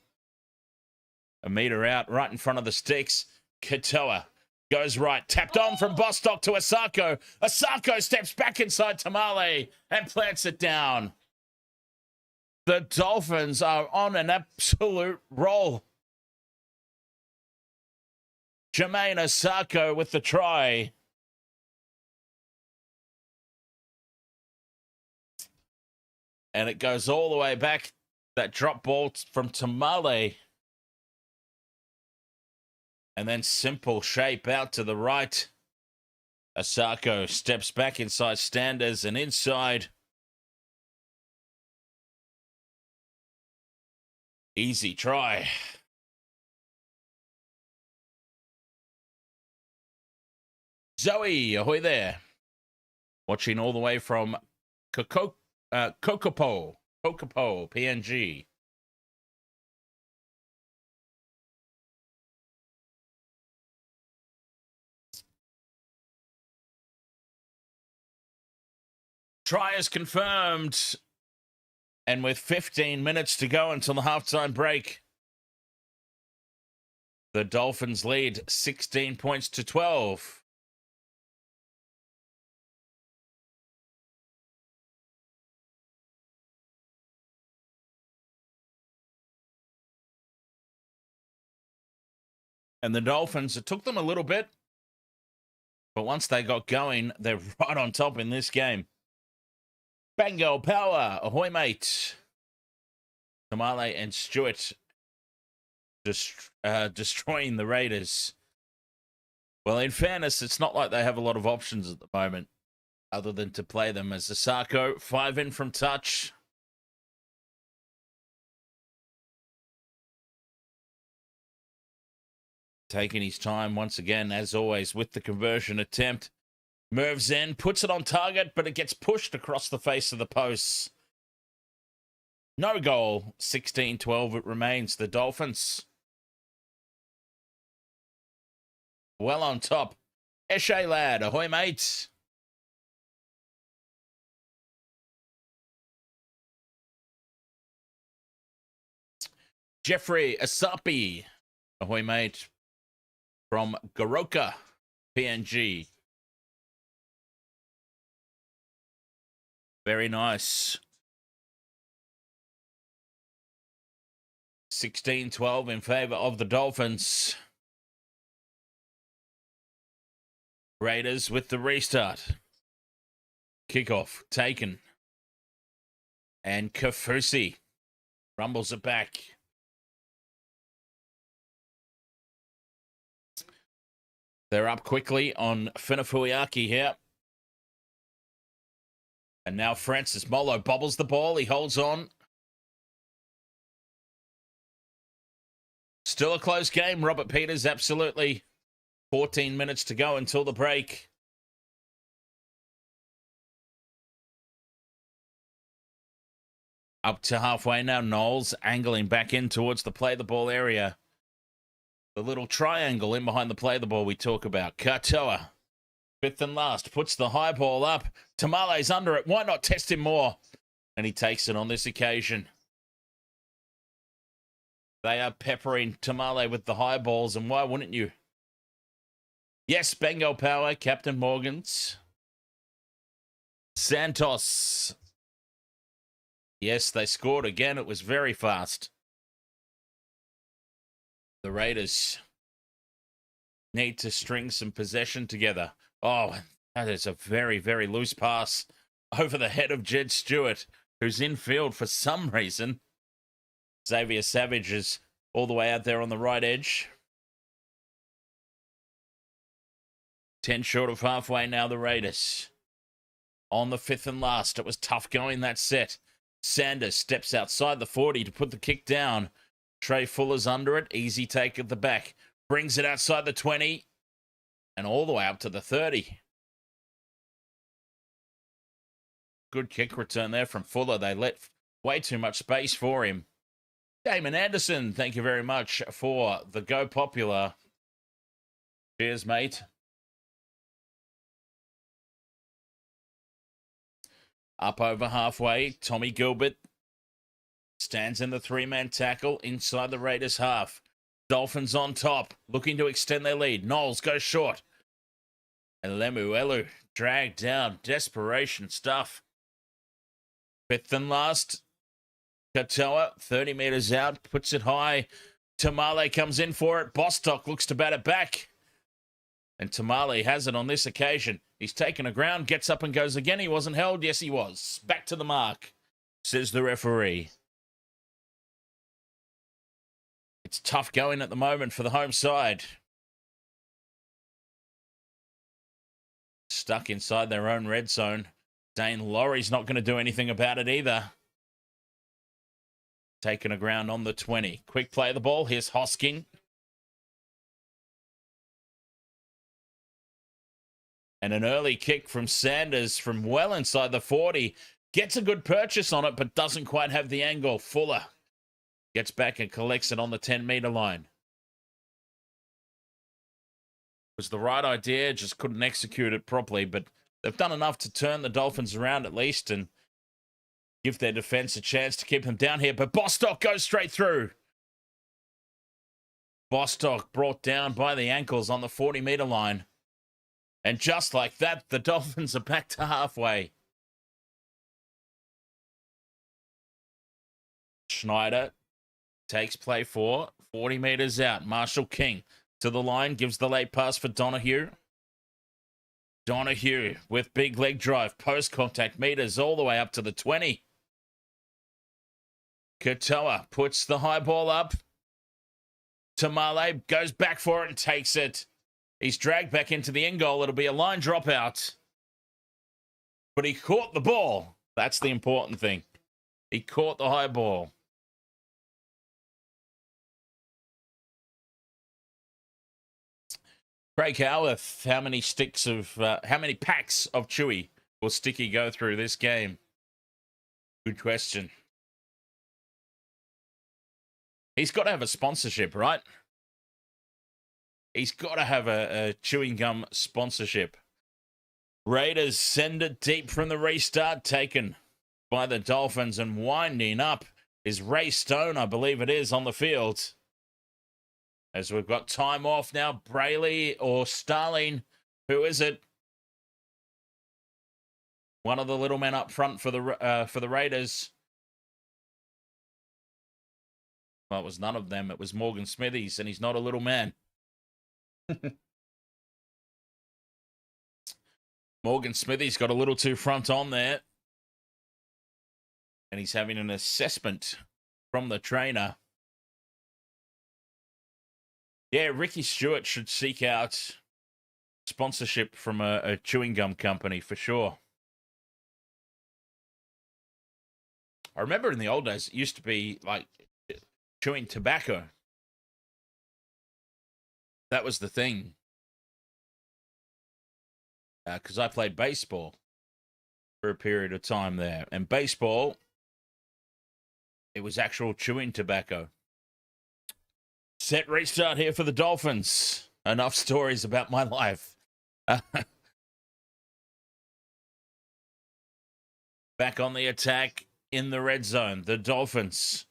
A metre out right in front of the sticks. Katoa goes right. Tapped on from Bostock to Asako. Asako steps back inside Tamale and plants it down. The Dolphins are on an absolute roll. Jermaine Asako with the try. And it goes all the way back. That drop ball from Tamale. And then simple shape out to the right. Asako steps back inside Standers and inside. Easy try. Zoe, ahoy there. Watching all the way from Kokopo, PNG. Try is confirmed. And with 15 minutes to go until the halftime break, the Dolphins lead 16 points to 12. And the Dolphins, it took them a little bit, but once they got going, they're right on top in this game. Bengal power, ahoy mate. Tamale and Stewart destroying the Raiders. Well, in fairness, it's not like they have a lot of options at the moment other than to play them as Asako. 5 in from touch. Taking his time once again, as always, with the conversion attempt. Moves in, puts it on target, but it gets pushed across the face of the posts. No goal. 16-12 it remains. The Dolphins well on top. Eshe lad, ahoy mate. Jeffrey Asapi, ahoy mate, from Goroka, PNG. Very nice. 16-12 in favor of the Dolphins. Raiders with the restart. Kickoff taken. And Kafusi rumbles it back. They're up quickly on Finafuiaki here. And now Francis Molo bobbles the ball. He holds on. Still a close game, Robert Peters, absolutely. 14 minutes to go until the break. Up to halfway now, Knowles angling back in towards the play the ball area. The little triangle in behind the play the ball we talk about. Katoa, 5th and last, puts the high ball up. Tamale's under it. Why not test him more? And he takes it on this occasion. They are peppering Tamale with the high balls, and why wouldn't you? Yes, Bengal power, Captain Morgans. Santos. Yes, they scored again. It was very fast. The Raiders need to string some possession together. Oh, that is a very, very loose pass over the head of Jed Stewart, who's in field for some reason. Xavier Savage is all the way out there on the right edge. 10 short of halfway now, the Raiders. On the 5th and last. It was tough going that set. Sanders steps outside the 40 to put the kick down. Trey Fuller's under it. Easy take at the back. Brings it outside the 20. And all the way up to the 30. Good kick return there from Fuller. They let way too much space for him. Damon Anderson, thank you very much for the Go Popular. Cheers, mate. Up over halfway, Tommy Gilbert stands in the 3-man tackle inside the Raiders' half. Dolphins on top, looking to extend their lead. Knowles goes short. And Lemuelu dragged down. Desperation stuff. 5th and last. Katoa, 30 metres out, puts it high. Tamale comes in for it. Bostock looks to bat it back. And Tamale has it on this occasion. He's taken a ground, gets up and goes again. He wasn't held. Yes, he was. Back to the mark, says the referee. It's tough going at the moment for the home side. Stuck inside their own red zone. Dane Laurie's not going to do anything about it either. Taking a ground on the 20. Quick play of the ball. Here's Hoskin. And an early kick from Sanders from well inside the 40. Gets a good purchase on it, but doesn't quite have the angle. Fuller gets back and collects it on the 10-meter line. It was the right idea, just couldn't execute it properly, but they've done enough to turn the Dolphins around at least and give their defense a chance to keep them down here. But Bostock goes straight through. Bostock brought down by the ankles on the 40-meter line. And just like that, the Dolphins are back to halfway. Schneider takes play 4, 40 meters out. Marshall King to the line, gives the late pass for Donahue. Donahue with big leg drive, post contact meters all the way up to the 20. Katoa puts the high ball up. Tamale goes back for it and takes it. He's dragged back into the end goal. It'll be a line dropout. But he caught the ball. That's the important thing. He caught the high ball. Craig Howarth, how many packs of Chewy will Sticky go through this game? Good question. He's got to have a sponsorship, right? He's got to have a chewing gum sponsorship. Raiders send it deep from the restart, taken by the Dolphins, and winding up is Ray Stone, I believe it is, on the field. As we've got time off now, Brayley or Starling, who is it? One of the little men up front for the Raiders. Well, it was none of them. It was Morgan Smithies, and he's not a little man. Morgan Smithies got a little too front on there. And he's having an assessment from the trainer. Yeah, Ricky Stewart should seek out sponsorship from a chewing gum company for sure. I remember in the old days, it used to be like chewing tobacco. That was the thing. Because I played baseball for a period of time there. And baseball, it was actual chewing tobacco. Set restart here for the Dolphins. Enough stories about my life. Back on the attack in the red zone. The Dolphins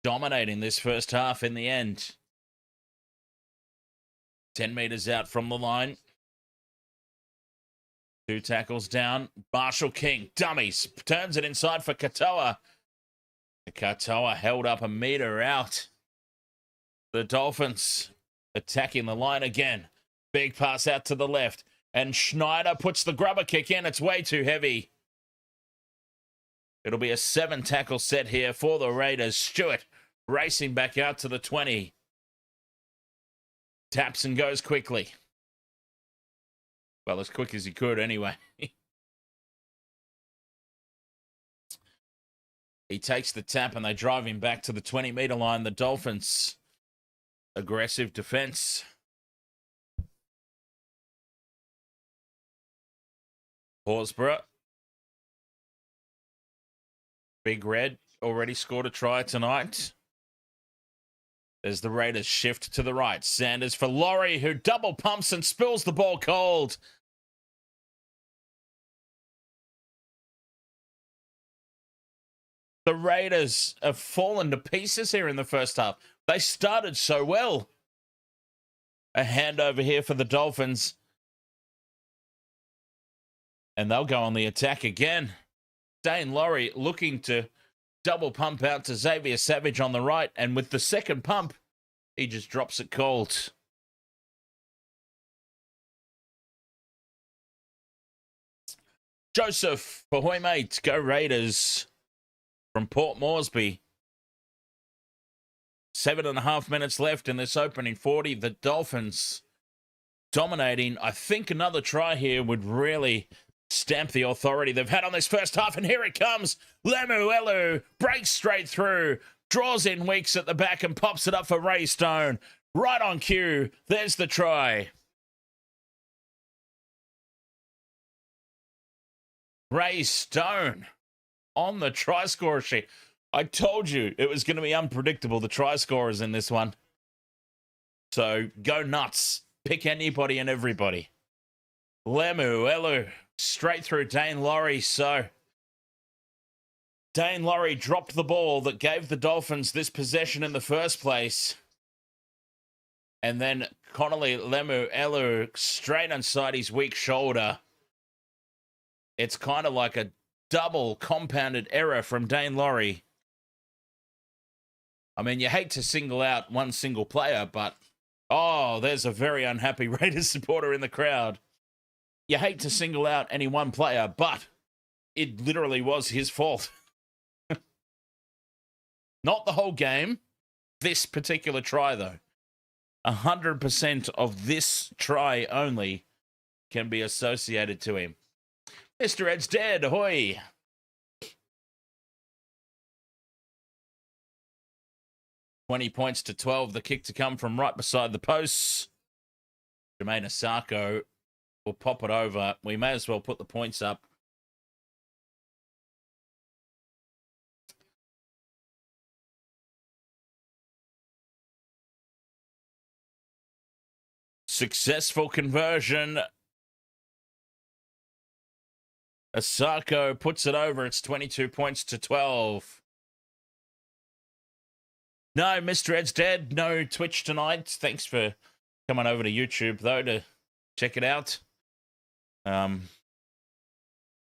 dominating this first half in the end. 10 meters out from the line. 2 tackles down. Marshall King, dummies. Turns it inside for Katoa. Katoa held up a meter out. The Dolphins attacking the line again. Big pass out to the left. And Schneider puts the grubber kick in. It's way too heavy. It'll be a 7-tackle set here for the Raiders. Stewart racing back out to the 20. Taps and goes quickly. Well, as quick as he could anyway. He takes the tap and they drive him back to the 20-meter line. The Dolphins, aggressive defense. Horsburgh. Big Red already scored a try tonight. As the Raiders shift to the right. Sanders for Laurie, who double pumps and spills the ball cold. The Raiders have fallen to pieces here in the first half. They started so well. A handover here for the Dolphins. And they'll go on the attack again. Dane Laurie looking to double pump out to Xavier Savage on the right. And with the second pump, he just drops it cold. Joseph Pahoy, mate. Go Raiders. From Port Moresby. 7.5 minutes left in this opening 40. The Dolphins dominating. I think another try here would really stamp the authority they've had on this first half. And here it comes. Lemuelu breaks straight through. Draws in Weeks at the back and pops it up for Ray Stone. Right on cue. There's the try. Ray Stone on the try scorer sheet. I told you it was going to be unpredictable, the try scorers in this one. So go nuts. Pick anybody and everybody. Lemuelu straight through Dane Laurie. So Dane Laurie dropped the ball that gave the Dolphins this possession in the first place. And then Connolly Lemuelu straight inside his weak shoulder. It's kind of like a double compounded error from Dane Laurie. I mean, you hate to single out one single player, but Oh, there's a very unhappy Raiders supporter in the crowd. You hate to single out any one player, but it literally was his fault. Not the whole game. This particular try, though. 100% of this try only can be associated to him. Mr. Ed's dead. Ahoy. $20 to 12. The kick to come from right beside the posts. Jermaine Asako will pop it over. We may as well put the points up. Successful conversion. Asako puts it over. It's 22 points to 12. No, Mr. Ed's dead. No Twitch tonight. Thanks for coming over to YouTube, though, to check it out.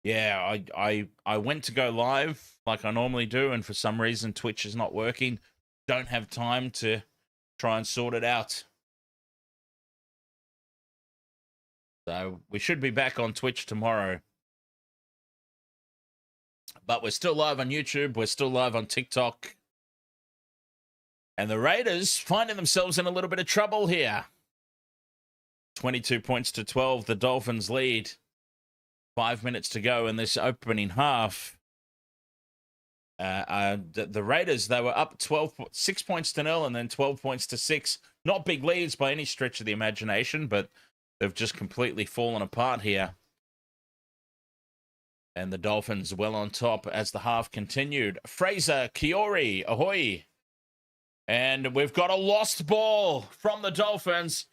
Yeah, I went to go live like I normally do, and for some reason Twitch is not working. Don't have time to try and sort it out. So we should be back on Twitch tomorrow. But we're still live on YouTube. We're still live on TikTok. And the Raiders finding themselves in a little bit of trouble here. 22 points to 12. The Dolphins lead. 5 minutes to go in this opening half. The Raiders, they were up 6 points to 0 and then 12 points to 6. Not big leads by any stretch of the imagination, but they've just completely fallen apart here. And the Dolphins well on top as the half continued. Fraser Kiori, ahoy. And we've got a lost ball from the Dolphins.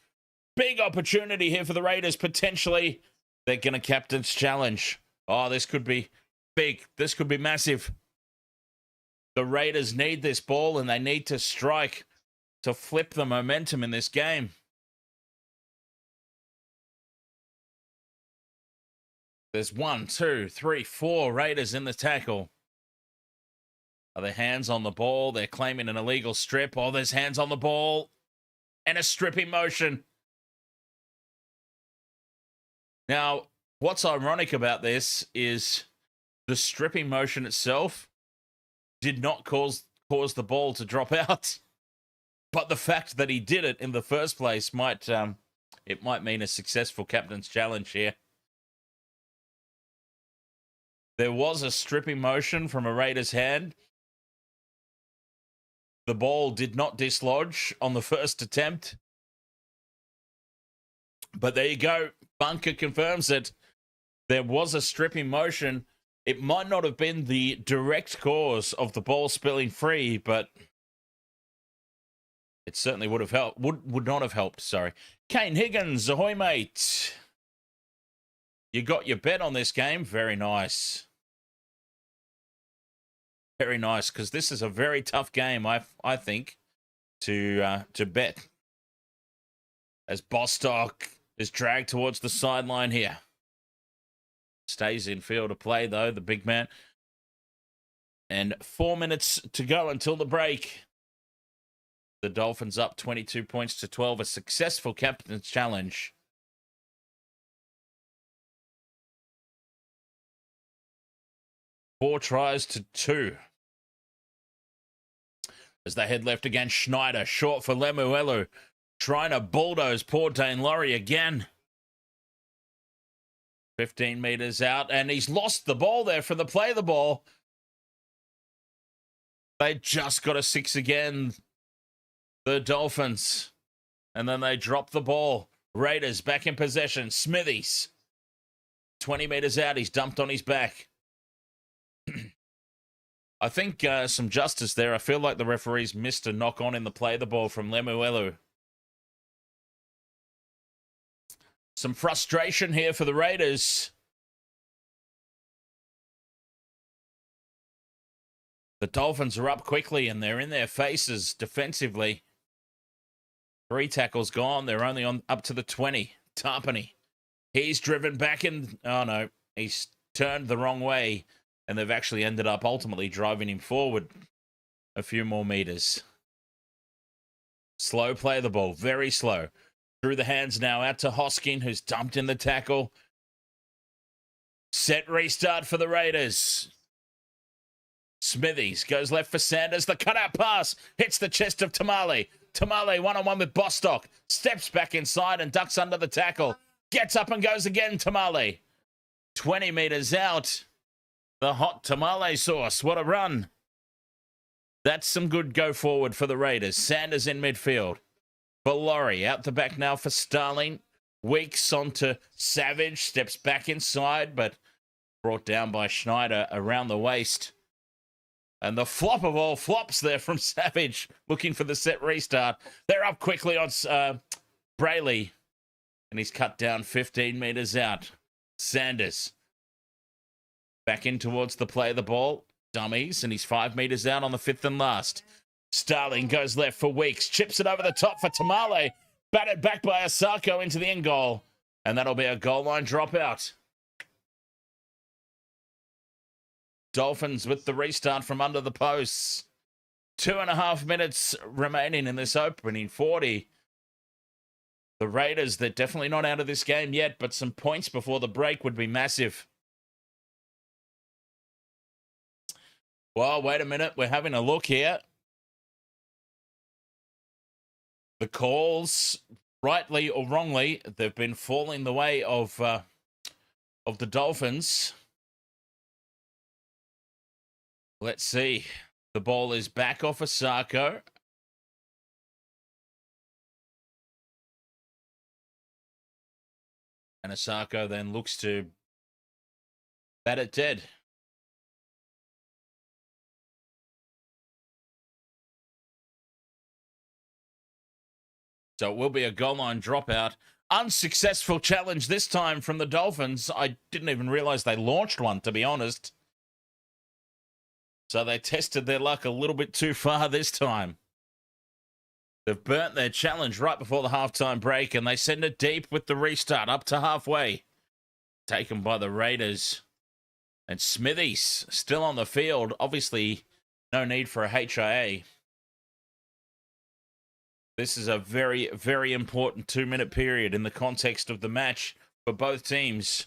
Big opportunity here for the Raiders, potentially. They're going to captain's challenge. Oh, this could be big. This could be massive. The Raiders need this ball, and they need to strike to flip the momentum in this game. There's 1, 2, 3, 4 Raiders in the tackle. Are there hands on the ball? They're claiming an illegal strip. Oh, there's hands on the ball. And a stripping motion. Now, what's ironic about this is the stripping motion itself did not cause the ball to drop out. But the fact that he did it in the first place might mean a successful captain's challenge here. There was a stripping motion from a Raiders hand. The ball did not dislodge on the first attempt. But there you go. Bunker confirms that there was a stripping motion. It might not have been the direct cause of the ball spilling free, but it certainly would have helped. Would not have helped, sorry. Kane Higgins, ahoy, mate. You got your bet on this game. Very nice. Very nice, because this is a very tough game, I think, to bet. As Bostock is dragged towards the sideline here. Stays in field of play, though, the big man. And 4 minutes to go until the break. The Dolphins up 22 points to 12. A successful captain's challenge. Four tries to 2. As they head left again, Schneider, short for Lemuelu. Trying to bulldoze poor Dane Laurie again. 15 meters out, and he's lost the ball there from the play of the ball. They just got a 6 again, the Dolphins. And then they drop the ball. Raiders back in possession. Smithies. 20 meters out, he's dumped on his back. I think some justice there. I feel like the referees missed a knock on in the play of the ball from Lemuelu. Some frustration here for the Raiders. The Dolphins are up quickly and they're in their faces defensively. 3 tackles gone. They're only on up to the 20. Tarpany. He's driven back in. Oh, no. He's turned the wrong way. And they've actually ended up ultimately driving him forward a few more meters. Slow play of the ball, very slow. Through the hands now, out to Hoskin, who's dumped in the tackle. Set restart for the Raiders. Smithies goes left for Sanders. The cutout pass hits the chest of Tamale. Tamale one-on-one with Bostock. Steps back inside and ducks under the tackle. Gets up and goes again, Tamale. 20 metres out. The hot tamale sauce. What a run. That's some good go forward for the Raiders. Sanders in midfield. For Laurie. Out the back now for Starling. Weeks onto Savage. Steps back inside, but brought down by Schneider around the waist. And the flop of all flops there from Savage. Looking for the set restart. They're up quickly on Brayley. And he's cut down 15 metres out. Sanders. Back in towards the play of the ball. Dummies. And he's 5 metres out on the fifth and last. Starling goes left for Weeks. Chips it over the top for Tamale. Batted back by Asako into the end goal. And that'll be a goal line dropout. Dolphins with the restart from under the posts. 2.5 minutes remaining in this opening 40. The Raiders, they're definitely not out of this game yet, but some points before the break would be massive. Well, wait a minute. We're having a look here. The calls, rightly or wrongly, they've been falling the way of the Dolphins. Let's see. The ball is back off Asako. And Asako then looks to bat it dead. So it will be a goal line dropout. Unsuccessful challenge this time from the Dolphins. I didn't even realize they launched one, to be honest. So they tested their luck a little bit too far this time. They've burnt their challenge right before the halftime break, and they send it deep with the restart up to halfway. Taken by the Raiders. And Smithies still on the field. Obviously, no need for a HIA. This is a very, very important 2-minute period in the context of the match for both teams.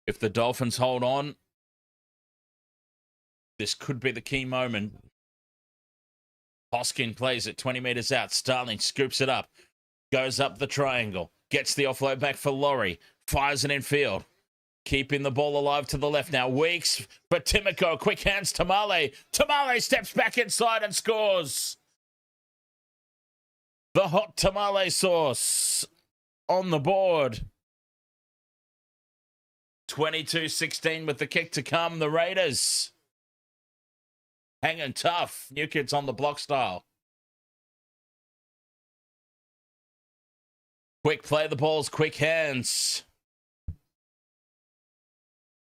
If the Dolphins hold on, this could be the key moment. Hoskin plays it 20 metres out. Starling scoops it up. Goes up the triangle. Gets the offload back for Laurie. Fires it in field. Keeping the ball alive to the left now. Weeks for Timoko. Quick hands Tamale. Tamale steps back inside and scores. The hot tamale sauce on the board. 22-16 with the kick to come. The Raiders hanging tough. New kids on the block style. Quick play the balls, quick hands.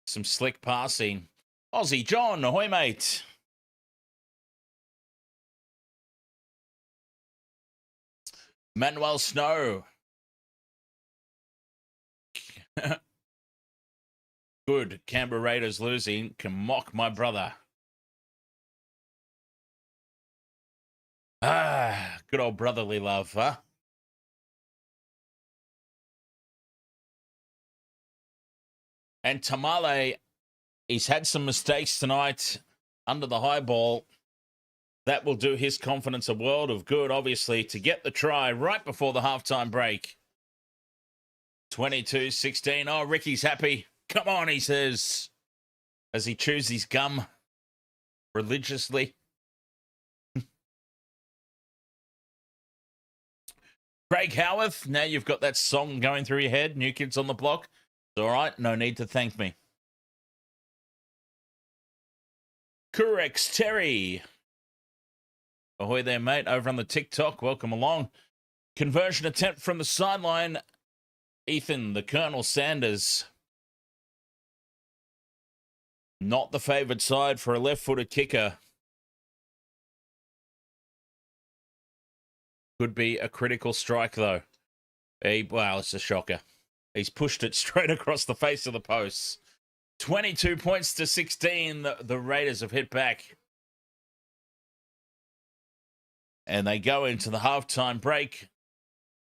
Some slick passing. Aussie John, ahoy mate. Manuel Snow. Good. Canberra Raiders losing. Can mock my brother. Ah, good old brotherly love, huh? And Tamale, he's had some mistakes tonight under the high ball. That will do his confidence a world of good, obviously, to get the try right before the halftime break. 22-16. Oh, Ricky's happy. Come on, he says, as he chews his gum religiously. Craig Howarth, now you've got that song going through your head. New Kids on the Block. It's all right. No need to thank me. Curex Terry. Ahoy there, mate. Over on the TikTok. Welcome along. Conversion attempt from the sideline. Ethan, the Colonel Sanders. Not the favoured side for a left-footed kicker. Could be a critical strike, though. Wow, it's a shocker. He's pushed it straight across the face of the posts. 22 points to 16. The Raiders have hit back. And they go into the halftime break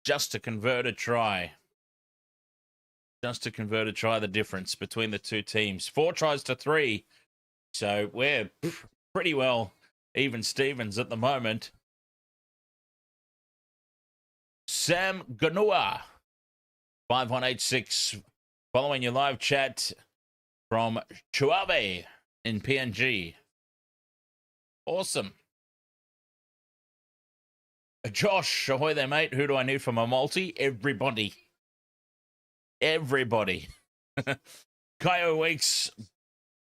just to convert a try. Just to convert a try, the difference between the two teams. 4 tries to 3. So we're pretty well even Stevens at the moment. Sam Ganua, 5186, following your live chat from Chuave in PNG. Awesome. Josh, ahoy there, mate. Who do I need for my multi? Everybody. Everybody. GIO Weeks,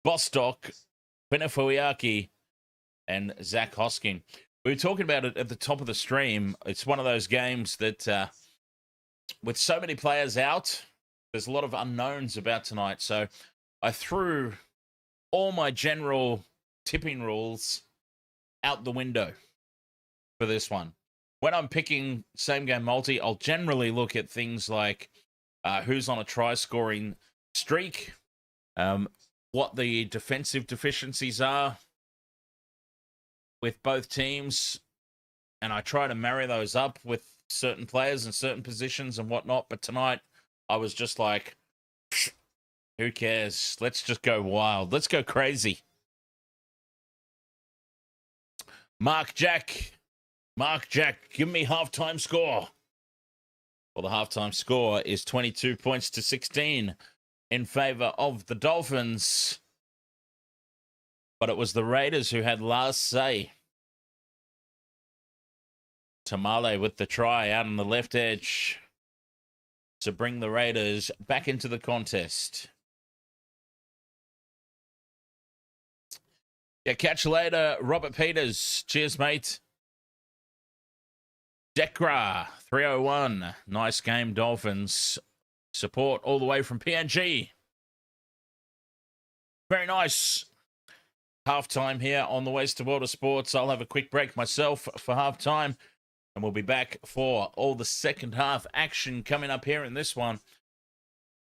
Bostock, Benefuiaki, and Zach Hoskin. We were talking about it at the top of the stream. It's one of those games that, with so many players out, there's a lot of unknowns about tonight. So I threw all my general tipping rules out the window for this one. When I'm picking same game multi, I'll generally look at things like who's on a try scoring streak, what the defensive deficiencies are with both teams, and I try to marry those up with certain players and certain positions and whatnot. But tonight, I was just like, who cares? Let's just go wild. Let's go crazy. Mark Jack, give me halftime score. Well, the halftime score is 22 points to 16 in favor of the Dolphins. But it was the Raiders who had last say. Tamale with the try out on the left edge to bring the Raiders back into the contest. Yeah, catch you later, Robert Peters. Cheers, mate. Dekra, 301. Nice game, Dolphins. Support all the way from PNG. Very nice. Halftime here on the Waste of Water Sports. I'll have a quick break myself for halftime, and we'll be back for all the second half action coming up here in this one.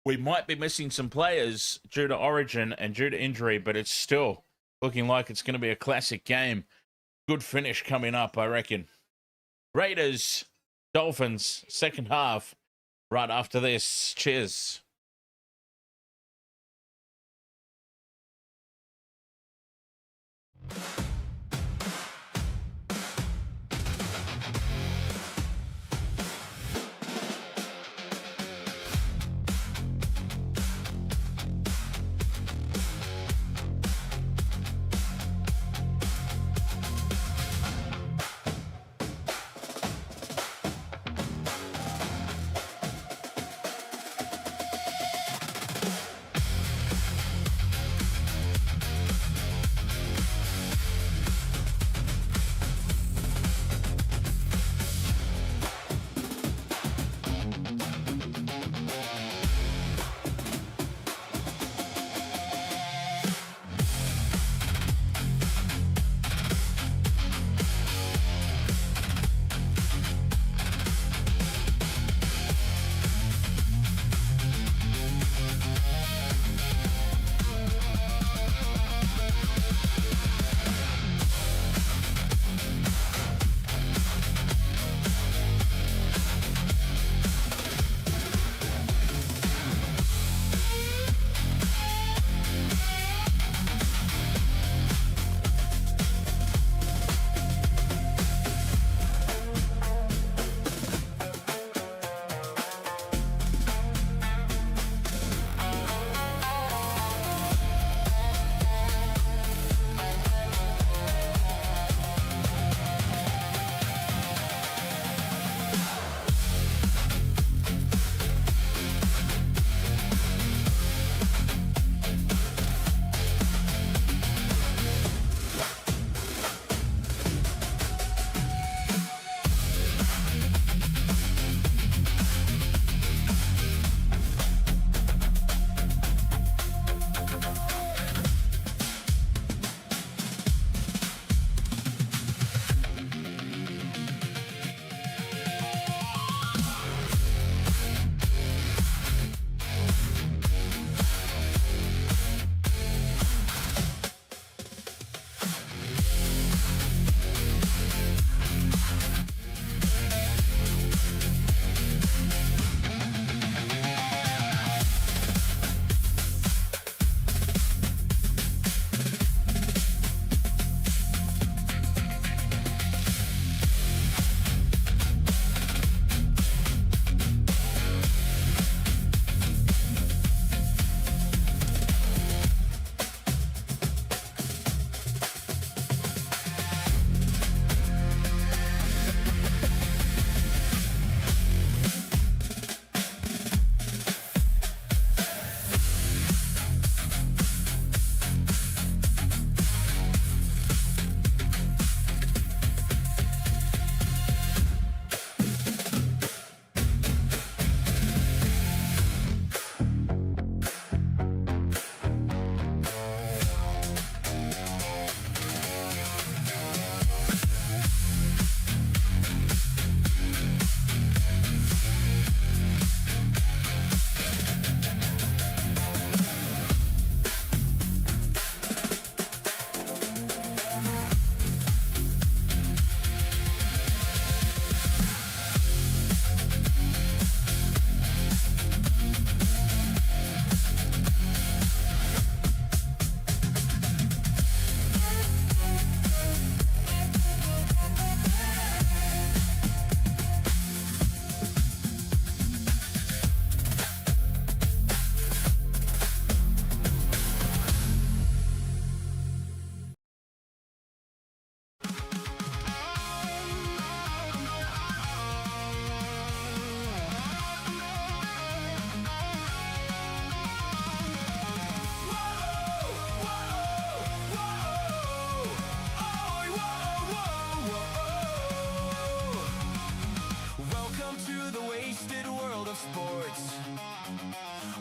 We might be missing some players due to origin and due to injury, but it's still looking like it's going to be a classic game. Good finish coming up, I reckon. Raiders, Dolphins, second half, right after this. Cheers. Welcome to the wasted world of sports,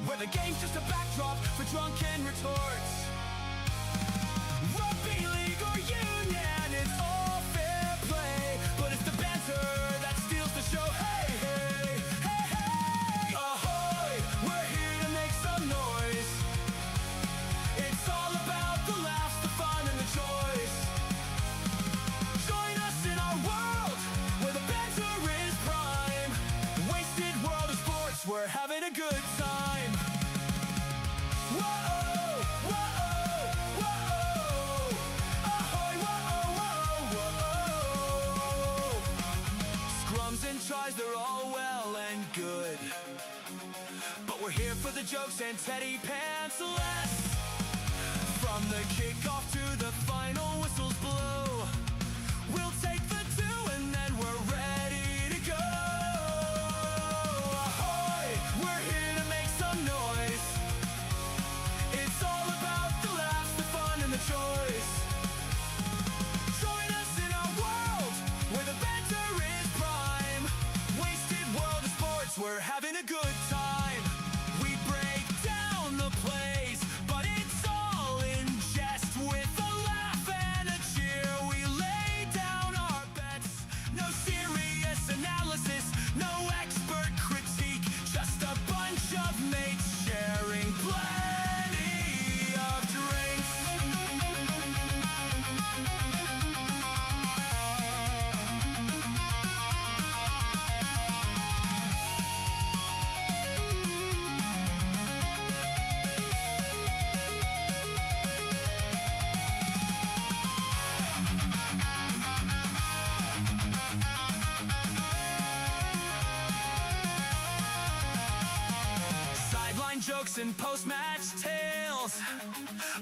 where the game's just a backdrop for drunken retorts. Rugby league or union, it's all fair play, but it's the banter that steals the show. Hey, hey, hey, hey! Ahoy! We're here to make some noise. It's all about the laughs, the fun, and the joys. Join us in our world where the banter is prime. Wasted world of sports, we're having a good time. Whoa, whoa, whoa, ahoy, whoa, whoa, whoa. Scrums and tries, they're all well and good, but we're here for the jokes and teddy pants less. From the kickoff to the final whistles blow, we'll take the two and then we're ready to go. Ahoy! We're here to make some noise. It's all about the laughs, the fun, and the choice. Join us in our world where the banter is prime. Wasted world of sports, we're having a good time. We break down the plays, but it's all in jest. With a laugh and a cheer, we lay down our bets. No serious analysis, no expert critique, just a bunch of mates sharing plenty of drinks. Sideline jokes and post-match tales,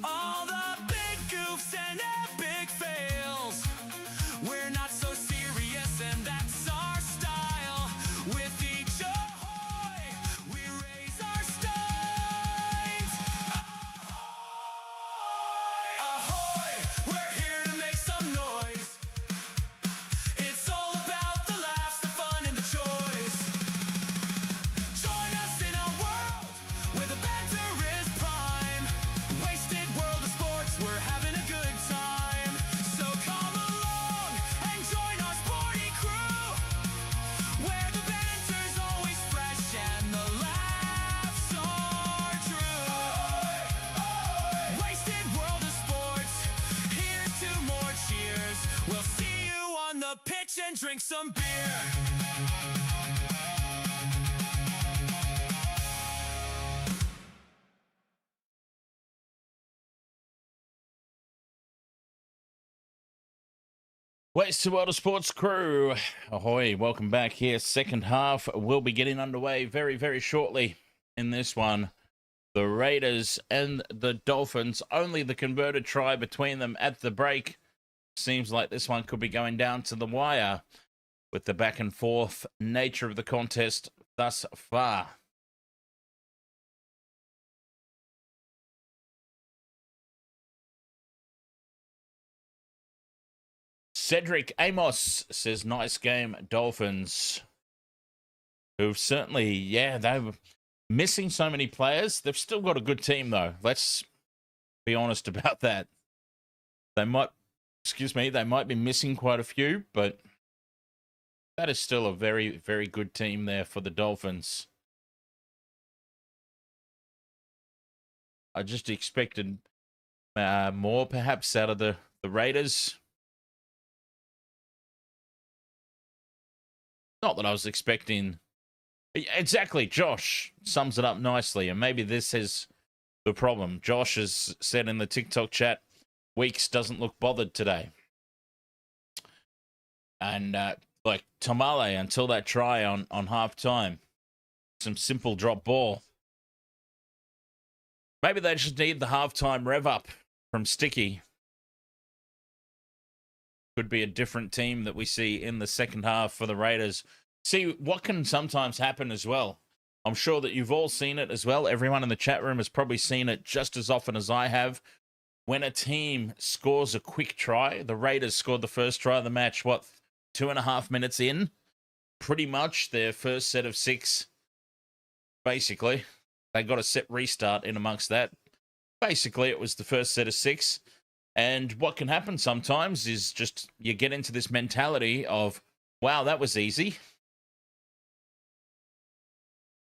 all the big goofs and epic fails. We're not so serious and that's our style. With each ahoy, we raise our steins. Ahoy! Ahoy! We're here to make some noise. It's all about the laughs, the fun, and the choice. Join us in our world where the banter is prime. Wasted world of sports, we're having a good time. So come along and join our sporty crew, where the banter's always fresh and the laughs are true. Wasted world of sports, here's to more cheers. We'll see you on the pitch and drink some beer. West to World of Sports crew. Ahoy, welcome back here. Second half will be getting underway very, very shortly in this one. The Raiders and the Dolphins, only the converted try between them at the break. Seems like this one could be going down to the wire with the back and forth nature of the contest thus far. Cedric Amos says, nice game, Dolphins. Who've certainly, yeah, they were missing so many players. They've still got a good team, though. Let's be honest about that. They might be missing quite a few, but that is still a very, very good team there for the Dolphins. I just expected more, perhaps, out of the Raiders. Not that I was expecting. Exactly, Josh sums it up nicely, and maybe this is the problem. Josh has said in the TikTok chat, Weeks doesn't look bothered today. And like Tamale, until that try on half-time, some simple drop ball. Maybe they just need the half-time rev-up from Sticky. Could be a different team that we see in the second half for the Raiders. See, what can sometimes happen as well. I'm sure that you've all seen it as well. Everyone in the chat room has probably seen it just as often as I have. When a team scores a quick try, the Raiders scored the first try of the match, 2.5 minutes in? pretty much their first set of 6. Basically, they got a set restart in amongst that. Basically, it was the first set of 6. And what can happen sometimes is just you get into this mentality of, wow, that was easy.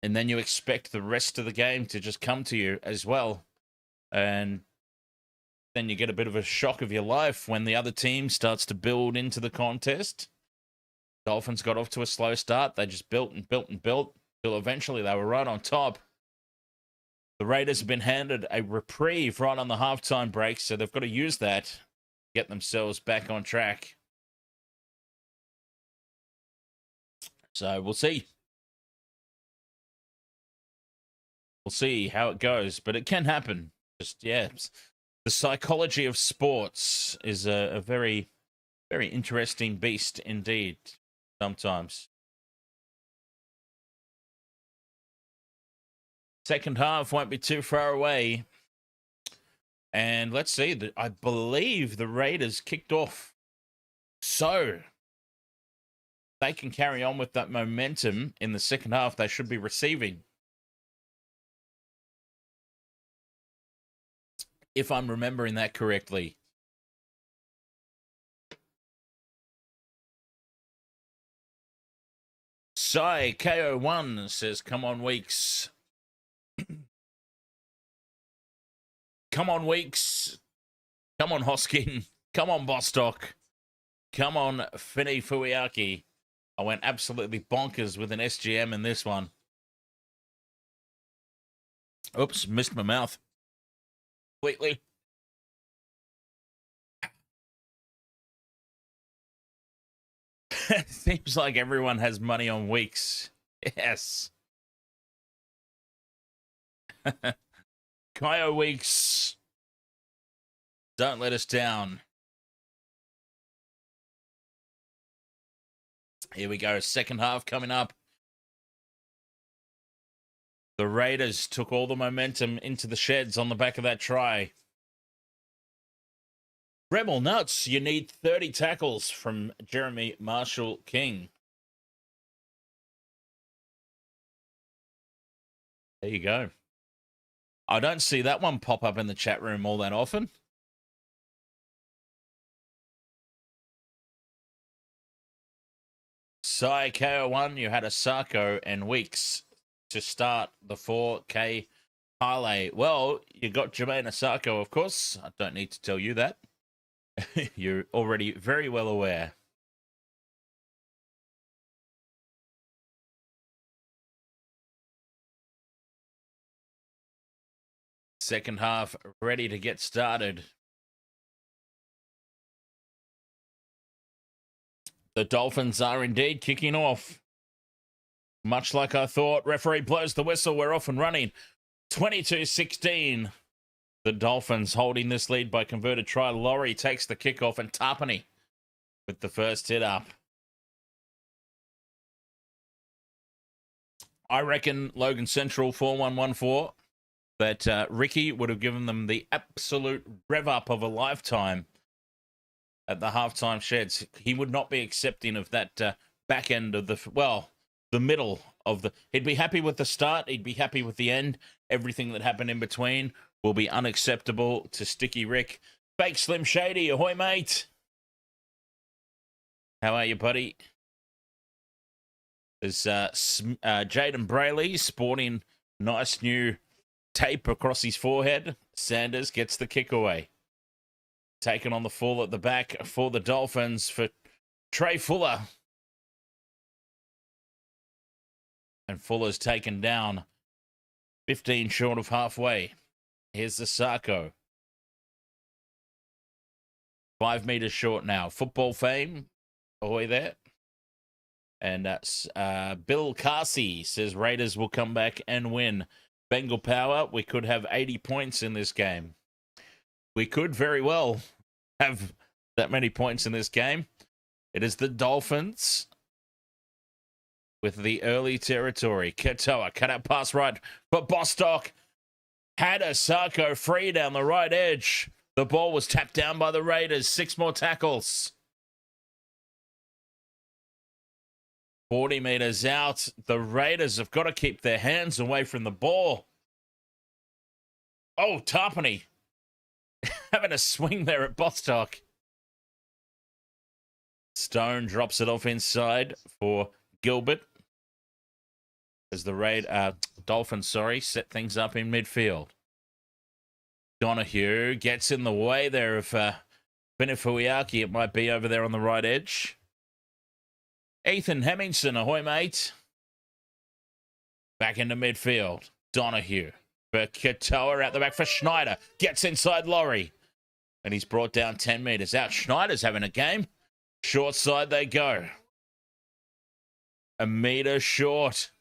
And then you expect the rest of the game to just come to you as well. And then you get a bit of a shock of your life when the other team starts to build into the contest. Dolphins got off to a slow start. They just built and built and built till eventually they were right on top. The Raiders have been handed a reprieve right on the halftime break, so they've got to use that to get themselves back on track. So we'll see. We'll see how it goes, but it can happen. Just, yeah, the psychology of sports is a very, very interesting beast indeed, sometimes. Second half won't be too far away. And let's see, I believe the Raiders kicked off. So they can carry on with that momentum in the second half they should be receiving. If I'm remembering that correctly. Sai KO1 says, come on, Weeks. Come on, Weeks. Come on, Hoskin. Come on, Bostock. Come on, Finney Fuiaki. I went absolutely bonkers with an SGM in this one. Oops, missed my mouth. Completely. Seems like everyone has money on Weeks. Yes. Kyo Weeks. Don't let us down. Here we go. Second half coming up. The Raiders took all the momentum into the sheds on the back of that try. Rebel Nuts, you need 30 tackles from Jeremy Marshall King. There you go. I don't see that one pop up in the chat room all that often. Sai KO1, you had a Sarko and Weeks to start the 4K parlay. Well, you got Jermaine Asako, of course. I don't need to tell you that. You're already very well aware. Second half ready to get started. The Dolphins are indeed kicking off. Much like I thought, referee blows the whistle. We're off and running. 22-16. The Dolphins holding this lead by converted try. Laurie takes the kickoff and Tarpany with the first hit up. I reckon Logan Central 4114 that Ricky would have given them the absolute rev up of a lifetime at the halftime sheds. He would not be accepting of that back end of the middle of the... He'd be happy with the start. He'd be happy with the end. Everything that happened in between will be unacceptable to Sticky Rick. Fake Slim Shady, ahoy, mate. How are you, buddy? There's Jaden Brayley sporting nice new tape across his forehead. Sanders gets the kick away. Taken on the full at the back for the Dolphins for Trey Fuller. And Fuller's taken down 15 short of halfway. Here's the Sarko. 5 meters short now. Football fame. Ahoy there. And Bill Carsey says Raiders will come back and win. Bengal Power, we could have 80 points in this game. We could very well have that many points in this game. It is the Dolphins with the early territory. Katoa, cut out pass right for Bostock. Had a Sarko free down the right edge. The ball was tapped down by the Raiders. 6 more tackles. 40 metres out. The Raiders have got to keep their hands away from the ball. Oh, Tarpany having a swing there at Bostock. Stone drops it off inside for Gilbert. As the Dolphins, set things up in midfield. Donahue gets in the way there of Benifuiaki. It might be over there on the right edge. Ethan Hemmingson, ahoy, mate. Back into midfield. Donahue. For Katoa out the back for Schneider. Gets inside Laurie. And he's brought down 10 metres out. Schneider's having a game. Short side they go. A metre short.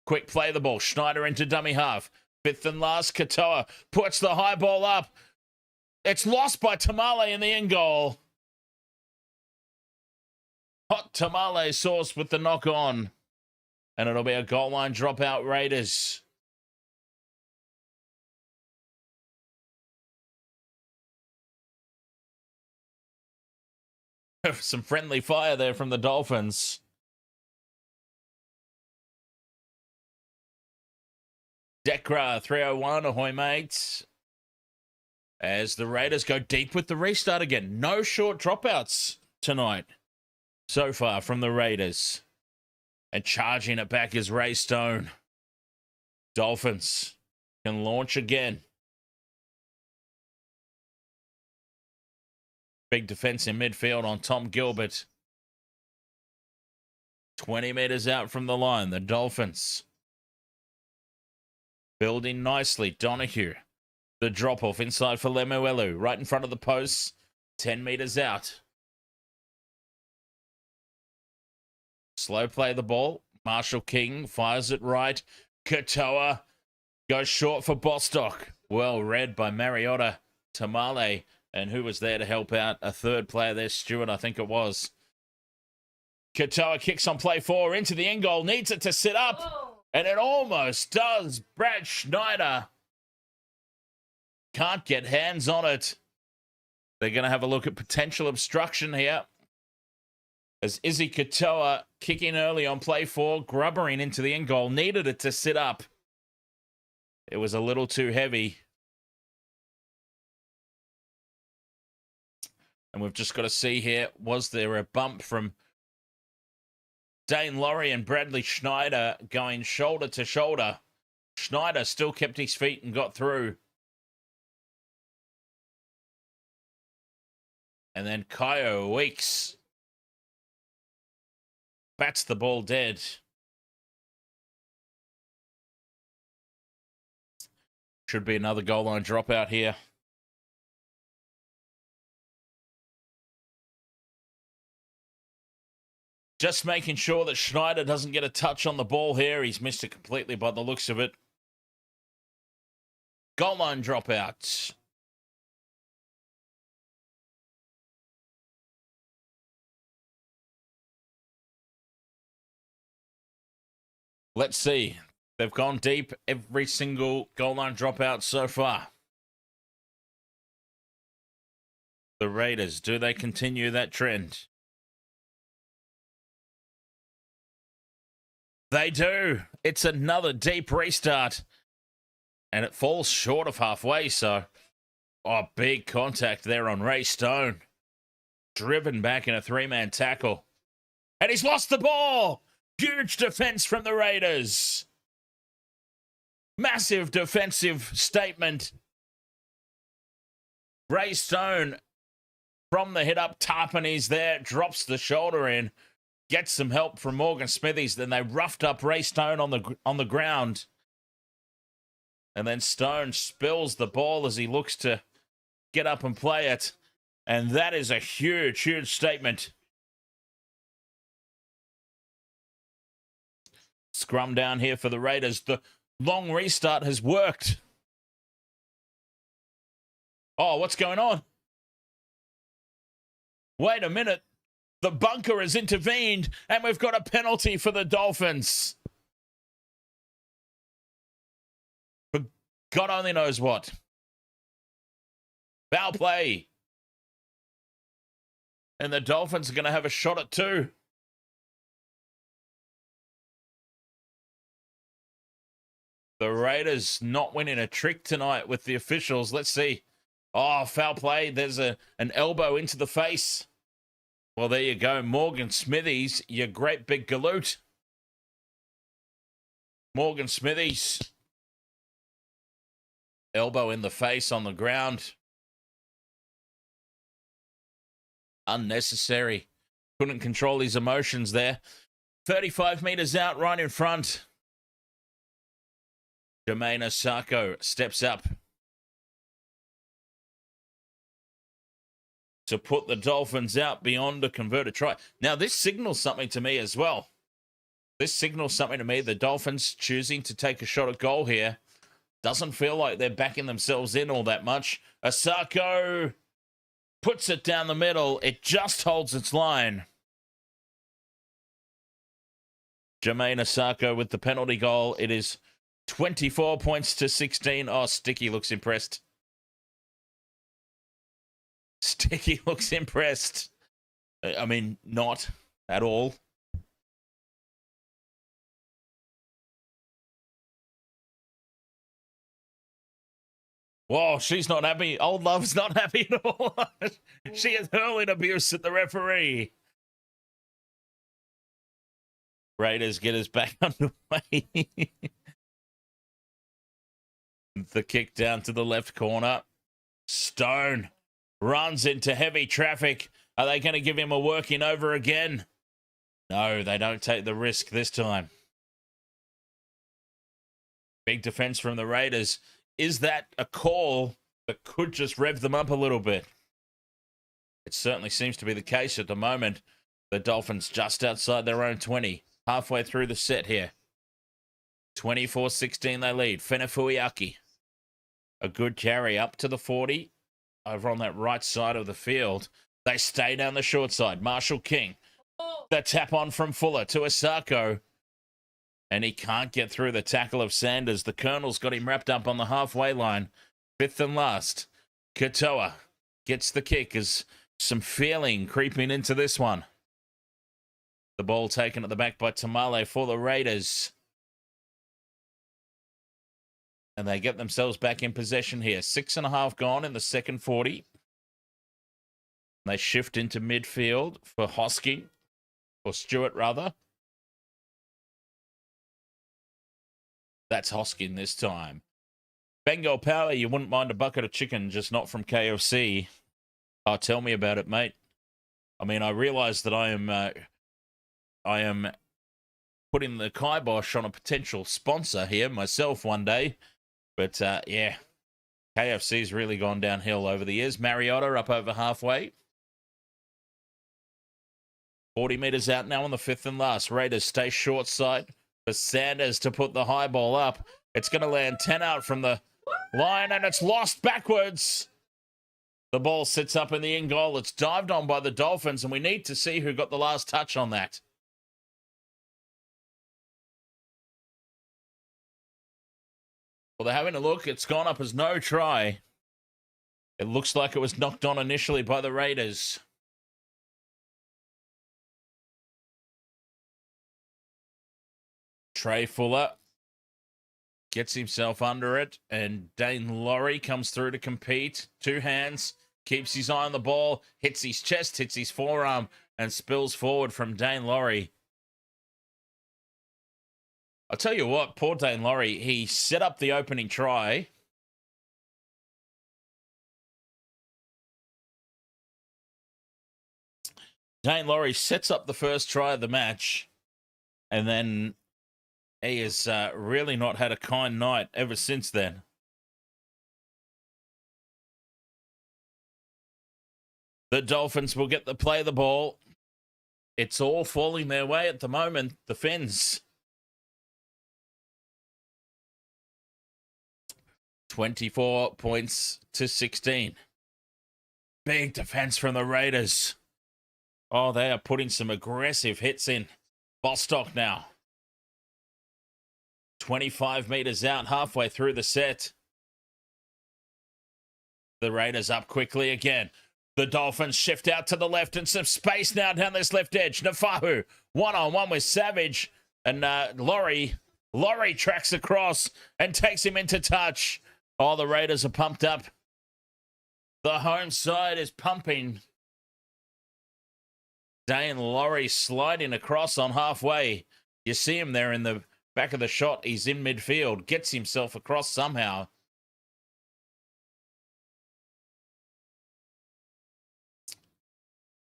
Quick play the ball. Schneider into dummy half. Fifth and last, Katoa puts the high ball up. It's lost by Tamale in the end goal. Hot Tamale sauce with the knock on. And it'll be a goal line dropout, Raiders. Some friendly fire there from the Dolphins. Dekra 301, ahoy, mates. As the Raiders go deep with the restart again. No short dropouts tonight so far from the Raiders. And charging it back is Ray Stone. Dolphins can launch again. Big defense in midfield on Tom Gilbert. 20 metres out from the line, the Dolphins. Building nicely, Donahue. The drop-off inside for Lemuelu, right in front of the posts, 10 metres out. Slow play the ball. Marshall King fires it right. Katoa goes short for Bostock. Well read by Mariota Tamale. And who was there to help out? A third player there, Stewart, I think it was. Katoa kicks on play 4 into the end goal. Needs it to sit up. Whoa. And it almost does. Brad Schneider can't get hands on it. They're going to have a look at potential obstruction here. As Izzy Katoa kicking early on play 4, grubbering into the end goal. Needed it to sit up. It was a little too heavy. And we've just got to see here, was there a bump from Dane Laurie and Bradley Schneider going shoulder to shoulder? Schneider still kept his feet and got through. And then Kyo Weeks bats the ball dead. Should be another goal line dropout here. Just making sure that Schneider doesn't get a touch on the ball here. He's missed it completely by the looks of it. Goal line dropout. Let's see. They've gone deep every single goal line dropout so far. The Raiders, do they continue that trend? They do. It's another deep restart. And it falls short of halfway, so... Oh, big contact there on Ray Stone. Driven back in a 3-man tackle. And he's lost the ball! Huge defense from the Raiders. Massive defensive statement. Ray Stone from the hit up. Tarpany's there. Drops the shoulder in. Gets some help from Morgan Smithies. Then they roughed up Ray Stone on the ground. And then Stone spills the ball as he looks to get up and play it. And that is a huge, huge statement. Scrum down here for the Raiders. The long restart has worked. Oh, what's going on? Wait a minute. The bunker has intervened, and we've got a penalty for the Dolphins. For God only knows what. Foul play. And the Dolphins are going to have a shot at 2. The Raiders not winning a trick tonight with the officials. Let's see. Oh, foul play. There's an elbow into the face. Well, there you go. Morgan Smithies, you great big galoot. Morgan Smithies. Elbow in the face on the ground. Unnecessary. Couldn't control his emotions there. 35 metres out, right in front. Jermaine Osako steps up to put the Dolphins out beyond a converted try. Now, this signals something to me as well. This signals something to me. The Dolphins choosing to take a shot at goal here. Doesn't feel like they're backing themselves in all that much. Osako puts it down the middle. It just holds its line. Jermaine Osako with the penalty goal. It is 24 points to 16. Oh, Sticky looks impressed. Sticky looks impressed. I mean, not at all. Whoa, she's not happy. Old Love's not happy at all. She is hurling abuse at the referee. Raiders get us back underway. The kick down to the left corner. Stone runs into heavy traffic. Are they going to give him a working over again? No, they don't take the risk this time. Big defense from the Raiders. Is that a call that could just rev them up a little bit? It certainly seems to be the case at the moment. The Dolphins just outside their own 20. Halfway through the set here. 24-16 they lead. Fenefuiaki. A good carry up to the 40. Over on that right side of the field. They stay down the short side. Marshall King. The tap on from Fuller to Osako. And he can't get through the tackle of Sanders. The Colonel's got him wrapped up on the halfway line. Fifth and last. Katoa gets the kick as some feeling creeping into this one. The ball taken at the back by Tamale for the Raiders. And they get themselves back in possession here. 6.5 gone in the second 40. They shift into midfield for Hoskin. Or Stewart, rather. That's Hoskin this time. Bengal Power, you wouldn't mind a bucket of chicken, just not from KFC. Oh, tell me about it, mate. I mean, I realise that I am putting the kibosh on a potential sponsor here myself one day. But, yeah, KFC's really gone downhill over the years. Mariota up over halfway. 40 metres out now on the fifth and last. Raiders stay short side for Sanders to put the high ball up. It's going to land 10 out from the line, and it's lost backwards. The ball sits up in the in goal. It's dived on by the Dolphins, and we need to see who got the last touch on that. Well, they're having a look. It's gone up as no try. It looks like it was knocked on initially by the Raiders. Trey Fuller gets himself under it, and Dane Laurie comes through to compete. Two hands, keeps his eye on the ball, hits his chest, hits his forearm, and spills forward from Dane Laurie. I'll tell you what, poor Dane Laurie, he set up the opening try. Dane Laurie sets up the first try of the match, and then he has really not had a kind night ever since then. The Dolphins will get to play the ball. It's all falling their way at the moment, the Finns. 24 points to 16. Big defense from the Raiders. Oh, they are putting some aggressive hits in. Bostock now. 25 metres out, halfway through the set. The Raiders up quickly again. The Dolphins shift out to the left and some space now down this left edge. Nafahu, one-on-one with Savage. And Laurie Laurie tracks across and takes him into touch. Oh, the Raiders are pumped up. The home side is pumping. Dane Laurie sliding across on halfway. You see him there in the back of the shot. He's in midfield. Gets himself across somehow.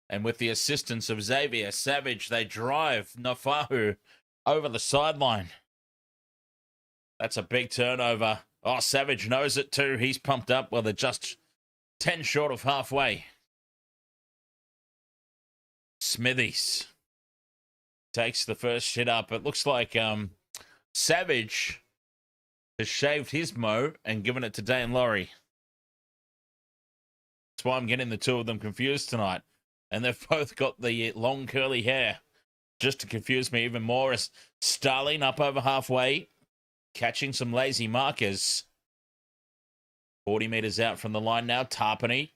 And with the assistance of Xavier Savage, they drive Nafahu over the sideline. That's a big turnover. Oh, Savage knows it too. He's pumped up. Well, they're just 10 short of halfway. Smithies takes the first hit up. It looks like Savage has shaved his mo and given it to Dane Laurie. That's why I'm getting the two of them confused tonight. And they've both got the long curly hair. Just to confuse me even more, is Starling up over halfway, catching some lazy markers. 40 metres out from the line now. Tarpany.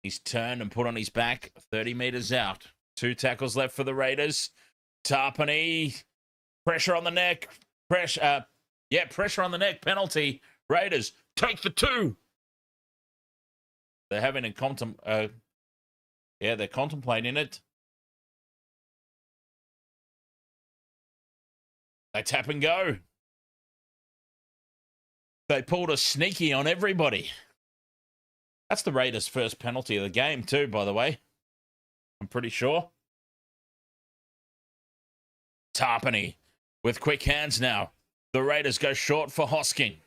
He's turned and put on his back. 30 metres out. 2 tackles left for the Raiders. Tarpany. Pressure on the neck. Pressure on the neck. Penalty. Raiders take the 2. They're having a they're contemplating it. They tap and go. They pulled a sneaky on everybody. That's the Raiders' first penalty of the game too, by the way. I'm pretty sure. Tarpany with quick hands now. The Raiders go short for Hoskin.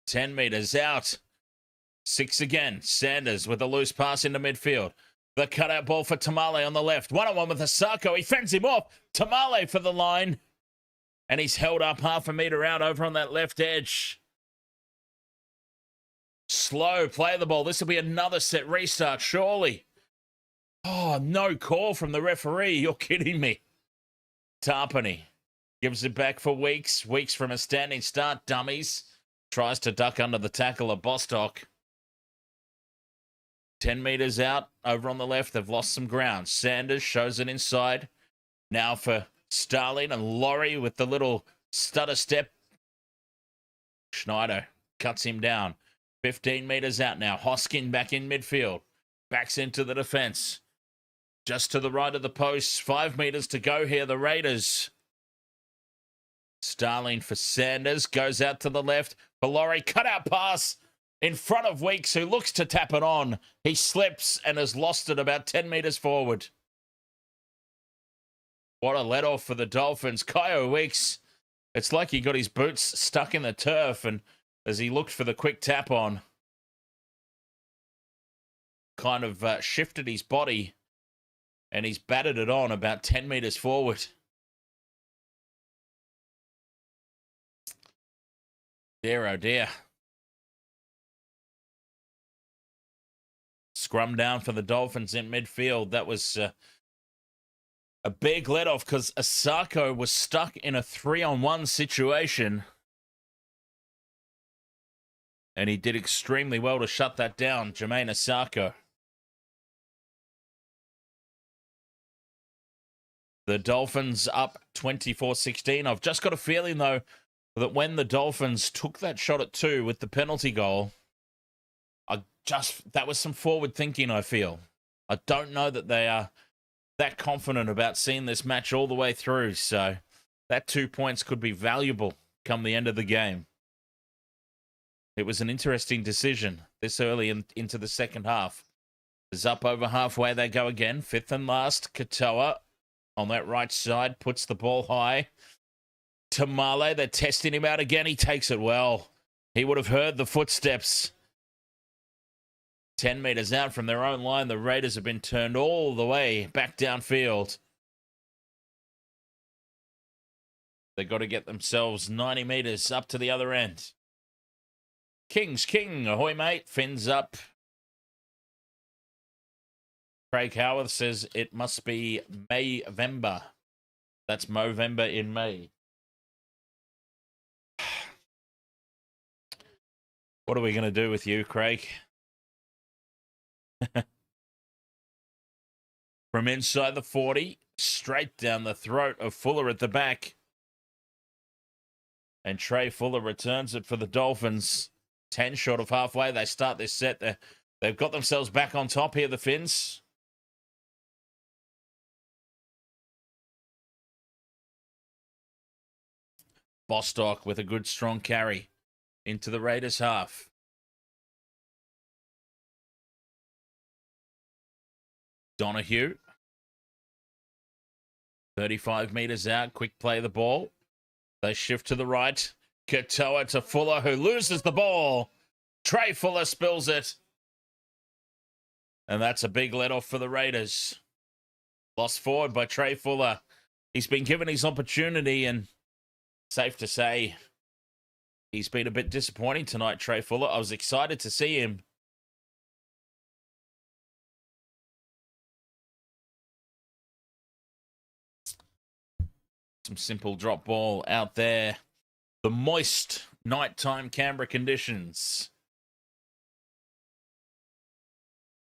10 metres out. 6 again. Sanders with a loose pass into midfield. The cutout ball for Tamale on the left. 1-on-1 with Asako. He fends him off. Tamale for the line. And he's held up half a metre out over on that left edge. Slow play the ball. This will be another set restart, surely. Oh, no call from the referee. You're kidding me. Tarpany gives it back for Weeks. Weeks from a standing start. Dummies. Tries to duck under the tackle of Bostock. 10 metres out over on the left. They've lost some ground. Sanders shows it inside. Now for Starling and Laurie with the little stutter step. Schneider cuts him down. 15 metres out now. Hoskin back in midfield. Backs into the defence. Just to the right of the post. 5 metres to go here. The Raiders. Starling for Sanders. Goes out to the left. For Laurie. Cutout pass in front of Weeks, who looks to tap it on. He slips and has lost it about 10 metres forward. What a let-off for the Dolphins. GIO Weeks, it's like he got his boots stuck in the turf, and as he looked for the quick tap on, kind of shifted his body, and he's batted it on about 10 metres forward. Dear, oh dear. Scrum down for the Dolphins in midfield. That was a big let-off because Asako was stuck in a 3-on-1 situation. And he did extremely well to shut that down, Jermaine Asako. The Dolphins up 24-16. I've just got a feeling, though, that when the Dolphins took that shot at 2 with the penalty goal, that was some forward thinking, I feel. I don't know that they are that confident about seeing this match all the way through, so that 2 points could be valuable come the end of the game. It was an interesting decision this early into the second half. Is up over halfway, they go again. 5th and last, Katoa on that right side, puts the ball high. Tamale, they're testing him out again. He takes it well. He would have heard the footsteps. 10 metres out from their own line, the Raiders have been turned all the way back downfield. They've got to get themselves 90 metres up to the other end. King's King, ahoy mate, fins up. Craig Howarth says it must be Mayvember. That's Movember in May. What are we going to do with you, Craig? From inside the 40, straight down the throat of Fuller at the back. And Trey Fuller returns it for the Dolphins. 10 short of halfway. They start this set. They've got themselves back on top here, the Finns. Bostock with a good strong carry into the Raiders half. Donahue. 35 metres out. Quick play the ball. They shift to the right. Katoa to Fuller, who loses the ball. Trey Fuller spills it. And that's a big let-off for the Raiders. Lost forward by Trey Fuller. He's been given his opportunity, and safe to say he's been a bit disappointing tonight, Trey Fuller. I was excited to see him. Some simple drop ball out there. The moist nighttime Canberra conditions.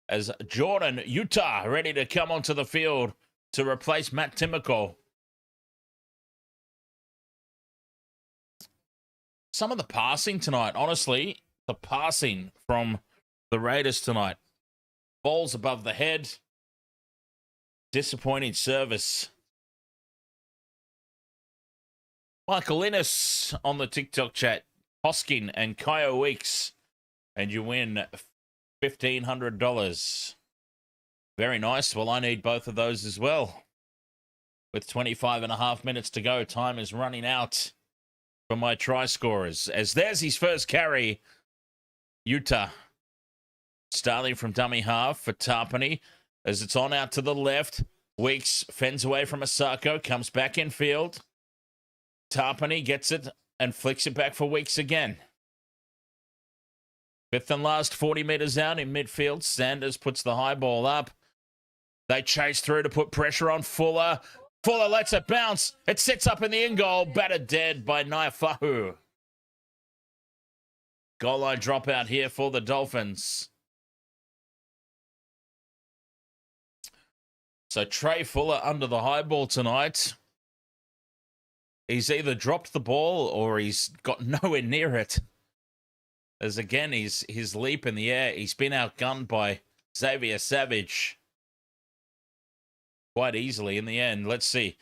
As Jordan Utah ready to come onto the field to replace Matt Timoko. Some of the passing tonight, honestly, the passing from the Raiders tonight. Balls above the head. Disappointing service. Michael Innes on the TikTok chat. Hoskin and GIO Weeks. And you win $1,500. Very nice. Well, I need both of those as well. With 25 and a half minutes to go, time is running out for my try scorers. As there's his first carry. Utah. Starting from dummy half for Tarpany. As it's on out to the left. Weeks fends away from Asako. Comes back in field. Tarpany gets it and flicks it back for Weeks again. Fifth and last 40 metres out in midfield. Sanders puts the high ball up. They chase through to put pressure on Fuller. Fuller lets it bounce. It sits up in the in goal. Battered dead by Naifahu. Goal line dropout here for the Dolphins. So Trey Fuller under the high ball tonight. He's either dropped the ball or he's got nowhere near it. As again, his leap in the air, he's been outgunned by Xavier Savage. Quite easily in the end. Let's see.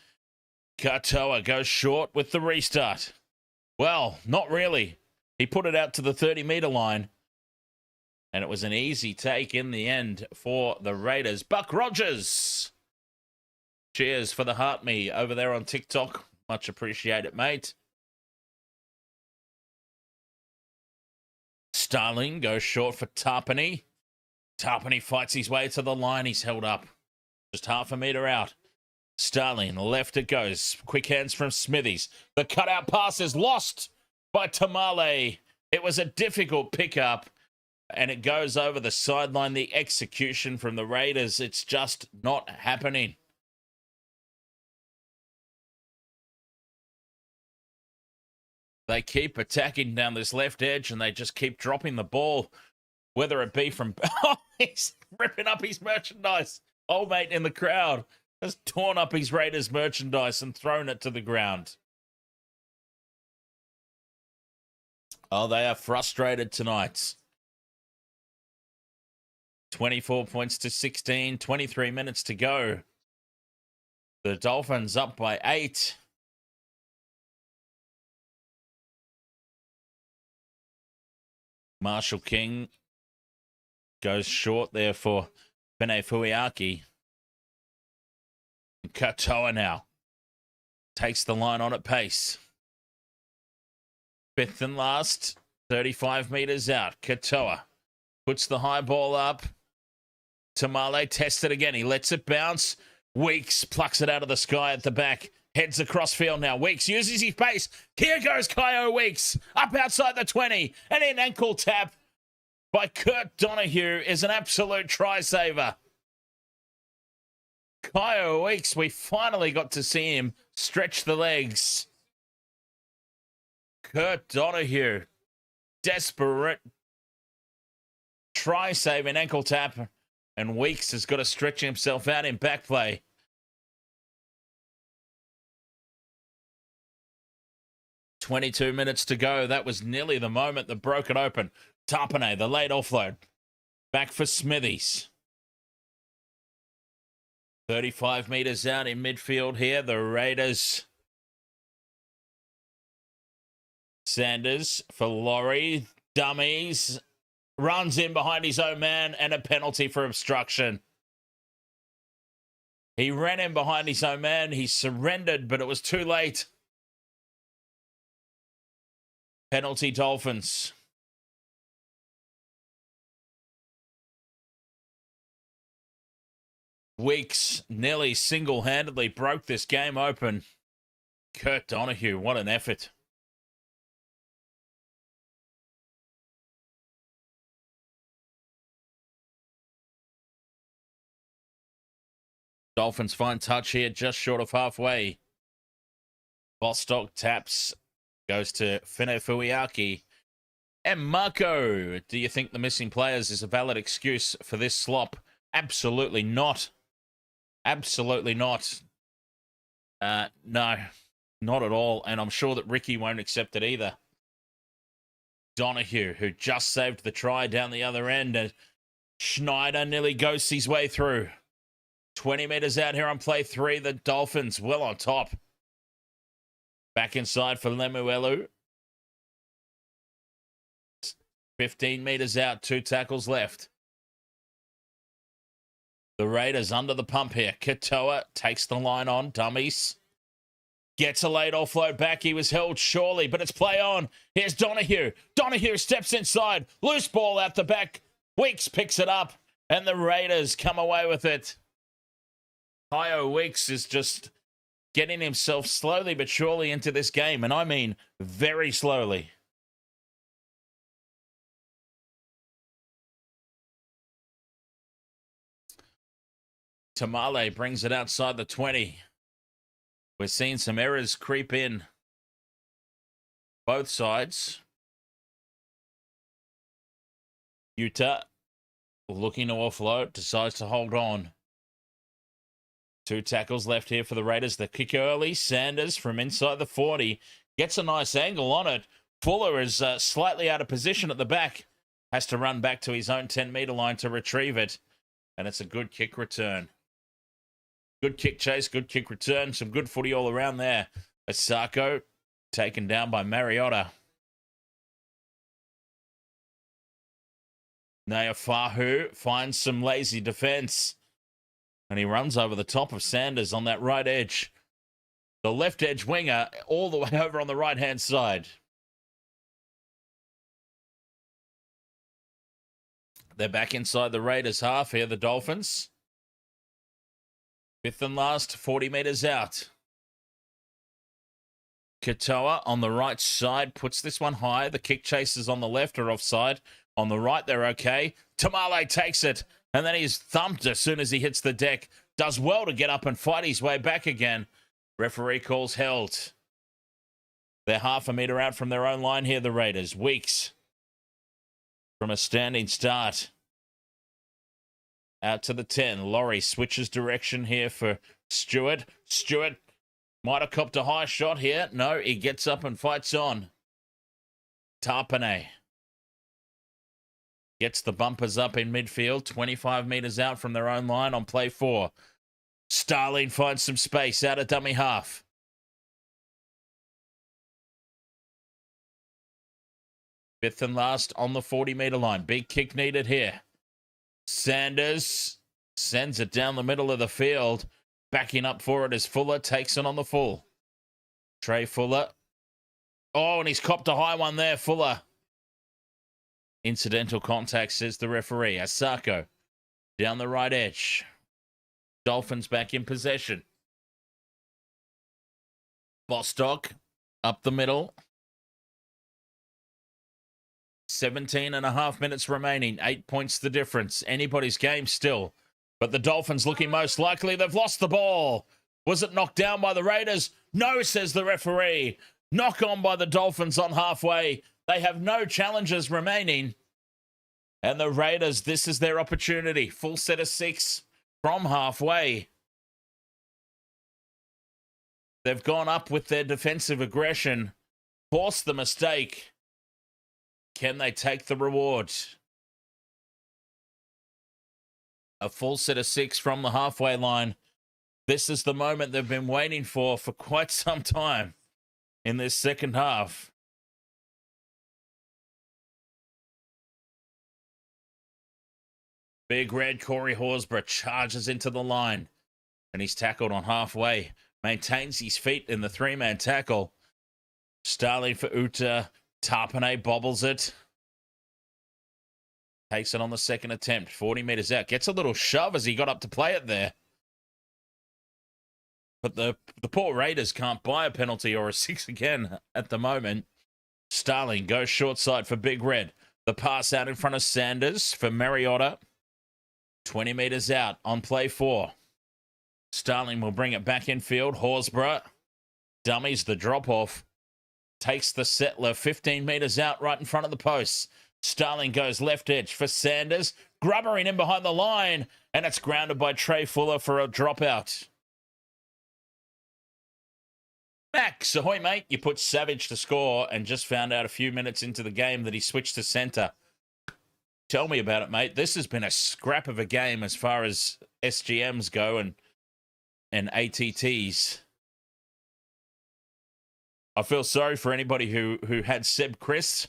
Katoa goes short with the restart. Well, not really. He put it out to the 30-metre line. And it was an easy take in the end for the Raiders. Buck Rogers. Cheers for the heart me over there on TikTok. Much appreciated, mate. Starling goes short for Tarpany. Tarpany fights his way to the line. He's held up. Just half a metre out. Starling, left it goes. Quick hands from Smithies. The cutout pass is lost by Tamale. It was a difficult pickup, and it goes over the sideline. The execution from the Raiders, it's just not happening. They keep attacking down this left edge, and they just keep dropping the ball, whether it be from... Oh, he's ripping up his merchandise. Old mate in the crowd has torn up his Raiders merchandise and thrown it to the ground. Oh, they are frustrated tonight. 24 points to 16, 23 minutes to go. The Dolphins up by 8. Marshall King goes short there for Pene Fuiaki. Katoa now takes the line on at pace. Fifth and last, 35 metres out. Katoa puts the high ball up. Tamale tests it again. He lets it bounce. Weeks plucks it out of the sky at the back. Heads across field now. Weeks uses his pace. Here goes GIO Weeks. Up outside the 20. And an ankle tap by Kurt Donahue is an absolute try-saver. GIO Weeks, we finally got to see him stretch the legs. Kurt Donahue, desperate try-saving ankle tap. And Weeks has got to stretch himself out in back play. 22 minutes to go. That was nearly the moment that broke it open. Tapane, the late offload. Back for Smithies. 35 metres out in midfield here. The Raiders. Sanders for Laurie. Dummies. Runs in behind his own man and a penalty for obstruction. He ran in behind his own man. He surrendered, but it was too late. Penalty Dolphins. Weeks nearly single-handedly broke this game open. Kurt Donahue, what an effort. Dolphins find touch here just short of halfway. Bostock taps, goes to Fene-Fuiaki. And Marco, do you think the missing players is a valid excuse for this slop? Absolutely not. Absolutely not. No, not at all. And I'm sure that Ricky won't accept it either. Donahue, who just saved the try down the other end. And Schneider nearly ghosts his way through. 20 metres out here on play 3. The Dolphins well on top. Back inside for Lemuelu. 15 metres out. 2 tackles left. The Raiders under the pump here. Katoa takes the line on. Dummies. Gets a late offload back. He was held surely, but it's play on. Here's Donahue. Donahue steps inside. Loose ball out the back. Weeks picks it up, and the Raiders come away with it. GIO Weeks is just getting himself slowly but surely into this game, and I mean very slowly. Tamale brings it outside the 20. We're seeing some errors creep in both sides. Utah looking to offload, decides to hold on. 2 tackles left here for the Raiders. The kick early. Sanders from inside the 40 gets a nice angle on it. Fuller is slightly out of position at the back. Has to run back to his own 10-metre line to retrieve it. And it's a good kick return. Good kick chase, good kick return. Some good footy all around there. Asako taken down by Mariota. Nayafahu finds some lazy defense. And he runs over the top of Sanders on that right edge. The left edge winger all the way over on the right-hand side. They're back inside the Raiders half here, the Dolphins. 5th and last, 40 metres out. Katoa on the right side puts this one high. The kick chasers on the left are offside. On the right, they're okay. Tamale takes it, and then he's thumped as soon as he hits the deck. Does well to get up and fight his way back again. Referee calls held. They're half a metre out from their own line here, the Raiders. Weeks from a standing start. Out to the 10. Laurie switches direction here for Stewart. Stewart might have copped a high shot here. No, he gets up and fights on. Tapane gets the bumpers up in midfield. 25 metres out from their own line on play 4. Starling finds some space out of dummy half. Fifth and last on the 40-metre line. Big kick needed here. Sanders sends it down the middle of the field. Backing up for it as Fuller takes it on the full. Trey Fuller. Oh, and he's copped a high one there, Fuller. Incidental contact, says the referee. Asako down the right edge. Dolphins back in possession. Bostock up the middle. 17 and a half minutes remaining. 8 points the difference. Anybody's game still. But the Dolphins looking most likely. They've lost the ball. Was it knocked down by the Raiders? No, says the referee. Knock on by the Dolphins on halfway. They have no challenges remaining. And the Raiders, this is their opportunity. Full set of 6 from halfway. They've gone up with their defensive aggression. Force the mistake. Can they take the reward? A full set of 6 from the halfway line. This is the moment they've been waiting for quite some time in this second half. Big Red Corey Horsburgh charges into the line, and he's tackled on halfway. Maintains his feet in the 3-man tackle. Starling for Uta. Tapane bobbles it. Takes it on the second attempt. 40 metres out. Gets a little shove as he got up to play it there. But the poor Raiders can't buy a penalty or a 6 again at the moment. Starling goes short side for Big Red. The pass out in front of Sanders for Mariotta. 20 metres out on play 4. Starling will bring it back infield. Horsburgh dummies the drop-off. Takes the settler 15 metres out right in front of the posts. Starling goes left edge for Sanders. Grubbering in behind the line. And it's grounded by Trey Fuller for a dropout. Max, ahoy, mate. You put Savage to score and just found out a few minutes into the game that he switched to centre. Tell me about it, mate. This has been a scrap of a game as far as SGMs go and ATTs. I feel sorry for anybody who had Seb Chris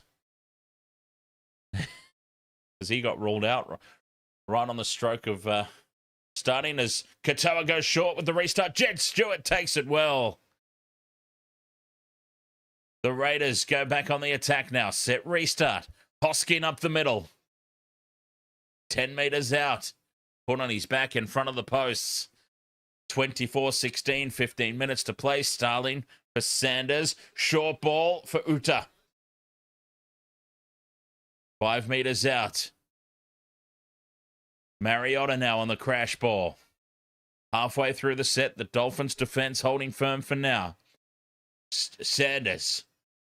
because he got ruled out right on the stroke of starting as Katoa goes short with the restart. Jed Stewart takes it well. The Raiders go back on the attack now. Set restart. Hoskin up the middle. 10 metres out. Put on his back in front of the posts. 24-16, 15 minutes to play. Starling for Sanders. Short ball for Uta. 5 metres out. Mariotta now on the crash ball. Halfway through the set, the Dolphins defence holding firm for now. Sanders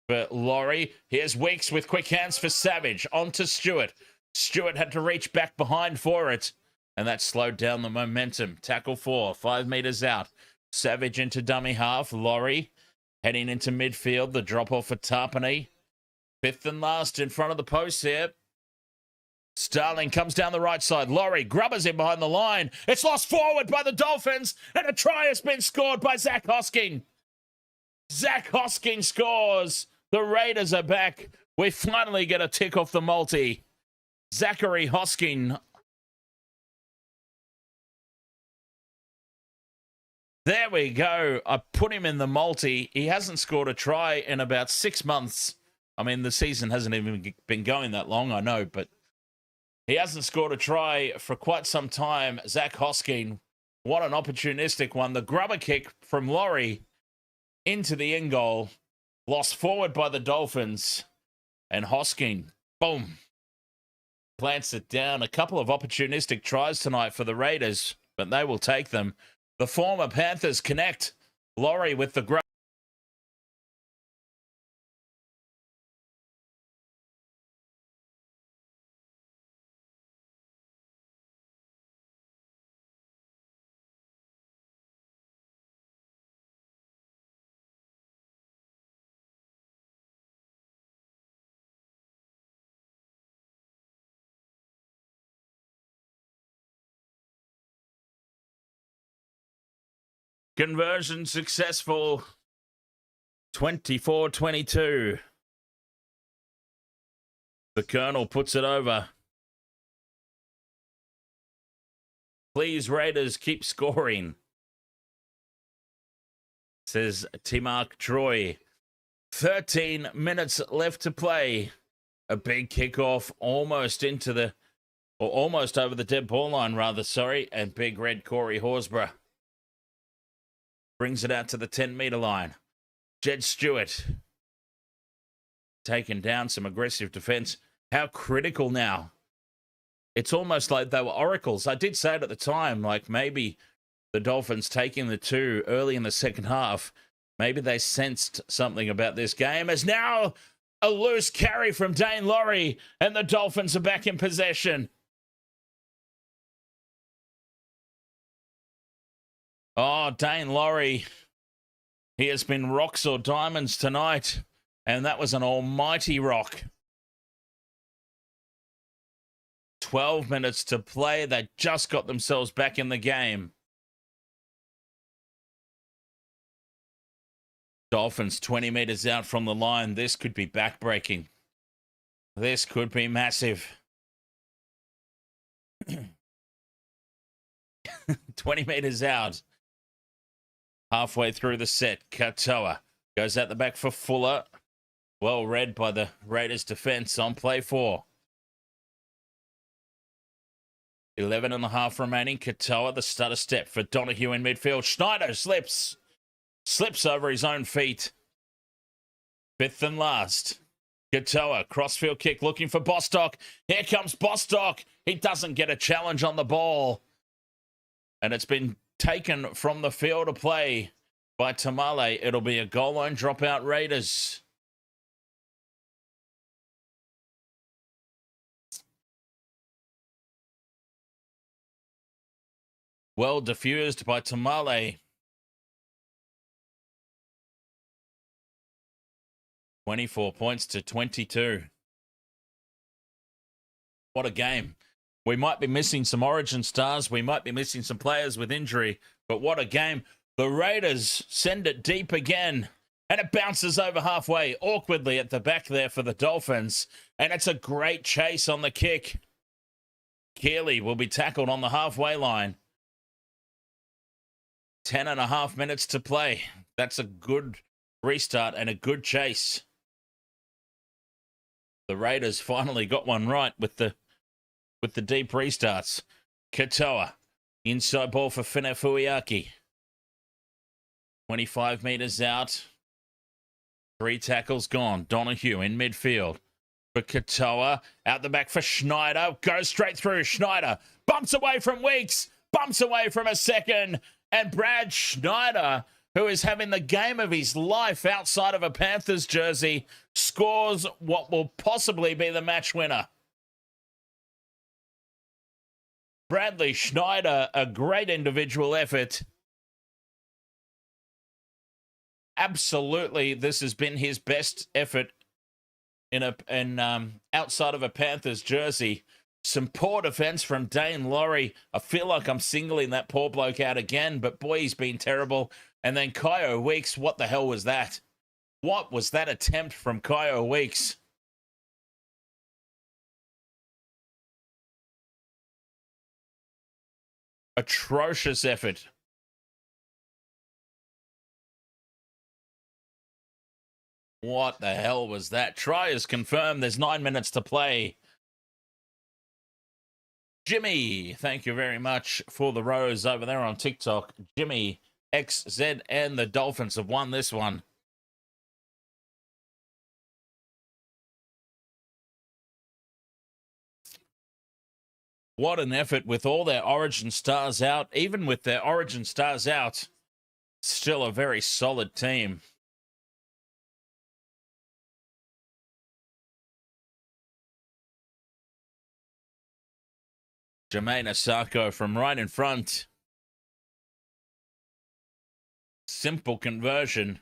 for Laurie. Here's Weeks with quick hands for Savage. On to Stewart. Stewart had to reach back behind for it. And that slowed down the momentum. Tackle 4, 5 metres out. Savage into dummy half. Laurie heading into midfield. The drop off for Tarpany. 5th and last in front of the post here. Starling comes down the right side. Laurie grubbers in behind the line. It's lost forward by the Dolphins. And a try has been scored by Zach Hoskin. Zach Hoskin scores. The Raiders are back. We finally get a tick off the multi. Zachary Hoskin. There we go. I put him in the multi. He hasn't scored a try in about 6 months. I mean, the season hasn't even been going that long, I know, but he hasn't scored a try for quite some time. Zach Hoskin, what an opportunistic one. The grubber kick from Laurie into the end goal. Lost forward by the Dolphins. And Hoskin, boom, plants it down. A couple of opportunistic tries tonight for the Raiders, but they will take them. The former Panthers connect. Laurie with the grub. Conversion successful. 24-22. The Colonel puts it over. Please, Raiders, keep scoring, says Timark Troy. 13 minutes left to play. A big kickoff almost into the, or almost over the dead ball line, rather, sorry. And Big Red Corey Horsburgh brings it out to the 10-metre line. Jed Stewart taking down some aggressive defence. How critical now. It's almost like they were oracles. I did say it at the time, like maybe the Dolphins taking the 2 early in the second half, maybe they sensed something about this game. As now a loose carry from Dane Laurie, and the Dolphins are back in possession. Oh, Dane Laurie. He has been rocks or diamonds tonight. And that was an almighty rock. 12 minutes to play. They just got themselves back in the game. Dolphins 20 meters out from the line. This could be backbreaking. This could be massive. 20 meters out. Halfway through the set, Katoa goes out the back for Fuller. Well read by the Raiders defense on play 4. 11.5 remaining. Katoa, the stutter step for Donahue in midfield. Schneider slips over his own feet. 5th and last. Katoa, crossfield kick looking for Bostock. Here comes Bostock. He doesn't get a challenge on the ball. And it's been taken from the field of play by Tamale. It'll be a goal line dropout Raiders. Well diffused by Tamale. 24 points to 22. What a game. We might be missing some Origin stars. We might be missing some players with injury. But what a game. The Raiders send it deep again. And it bounces over halfway awkwardly at the back there for the Dolphins. And it's a great chase on the kick. Keeley will be tackled on the halfway line. 10.5 minutes to play. That's a good restart and a good chase. The Raiders finally got one right with the deep restarts. Katoa, inside ball for Fuiaki. 25 meters out. 3 tackles gone. Donahue in midfield for Katoa. Out the back for Schneider. Goes straight through. Schneider bumps away from Weeks. Bumps away from a second. And Brad Schneider, who is having the game of his life outside of a Panthers jersey, scores what will possibly be the match winner. Bradley Schneider, a great individual effort. Absolutely, this has been his best effort in outside of a Panthers jersey. Some poor defense from Dane Laurie. I feel like I'm singling that poor bloke out again, but boy, he's been terrible. And then GIO Weeks, what the hell was that? What was that attempt from GIO Weeks? Atrocious effort. What the hell was that? Try is confirmed. There's 9 minutes to play. Jimmy, thank you very much for the rose over there on TikTok. Jimmy, XZ, and the Dolphins have won this one. What an effort with all their Origin stars out. Even with their Origin stars out, still a very solid team. Jermaine Asako from right in front. Simple conversion.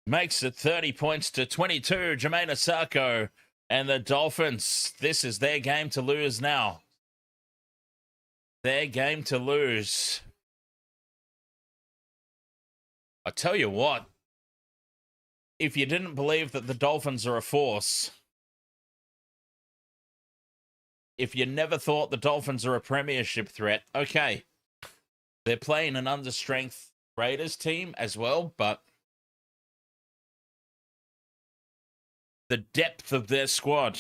Makes it 30 points to 22. Jermaine Asako and the Dolphins. This is their game to lose now. Their game to lose. I tell you what, if you didn't believe that the Dolphins are a force, if you never thought the Dolphins are a premiership threat, okay. They're playing an understrength Raiders team as well, but the depth of their squad,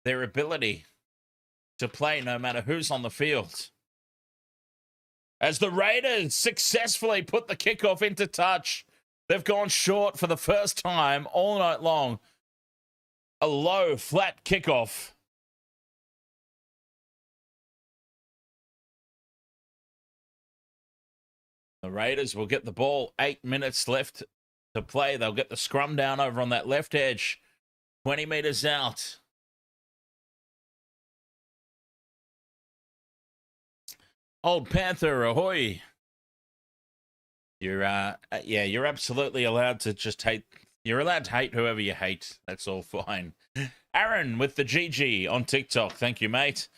their ability to play no matter who's on the field. As the Raiders successfully put the kickoff into touch, they've gone short for the first time all night long. A low, flat kickoff. The Raiders will get the ball. 8 minutes left to play. They'll get the scrum down over on that left edge. 20 meters out. Old Panther, ahoy. You're absolutely allowed to just hate. You're allowed to hate whoever you hate. That's all fine. Aaron with the GG on TikTok. Thank you, mate.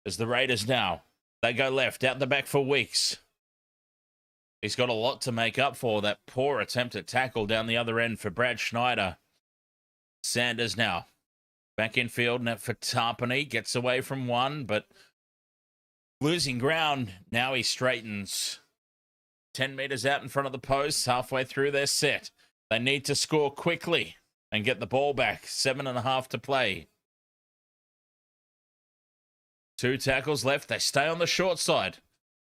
As the Raiders now, they go left, out the back for Weeks. He's got a lot to make up for that poor attempt at tackle down the other end for Brad Schneider. Sanders now back in field net for Tarpany. Gets away from one, but losing ground. Now he straightens. 10 meters out in front of the post, halfway through their set. They need to score quickly and get the ball back. 7.5 to play. 2 tackles left. They stay on the short side.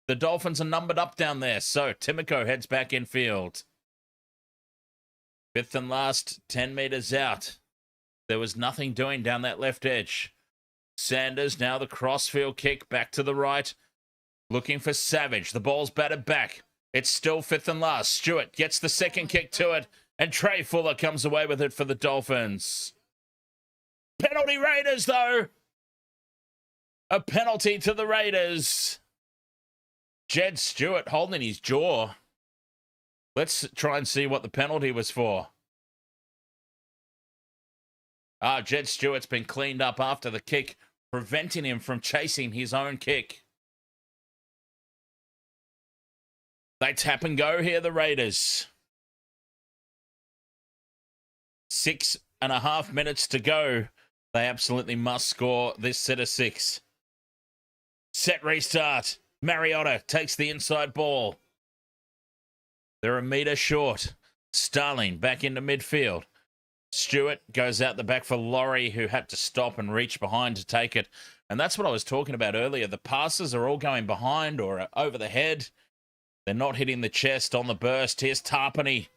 The Dolphins are numbered up down there, so Timoko heads back in field. 5th and last, 10 meters out. There was nothing doing down that left edge. Sanders, now the crossfield kick back to the right. Looking for Savage. The ball's batted back. It's still 5th and last. Stewart gets the second kick to it, and Trey Fuller comes away with it for the Dolphins. Penalty Raiders, though. A penalty to the Raiders. Jed Stewart holding his jaw. Let's try and see what the penalty was for. Jed Stewart's been cleaned up after the kick, preventing him from chasing his own kick. They tap and go here, the Raiders. 6.5 minutes to go. They absolutely must score this set of 6. Set restart. Mariota takes the inside ball. They're a metre short. Starling back into midfield. Stewart goes out the back for Laurie, who had to stop and reach behind to take it. And that's what I was talking about earlier. The passes are all going behind or over the head. They're not hitting the chest on the burst. Here's Tarpany.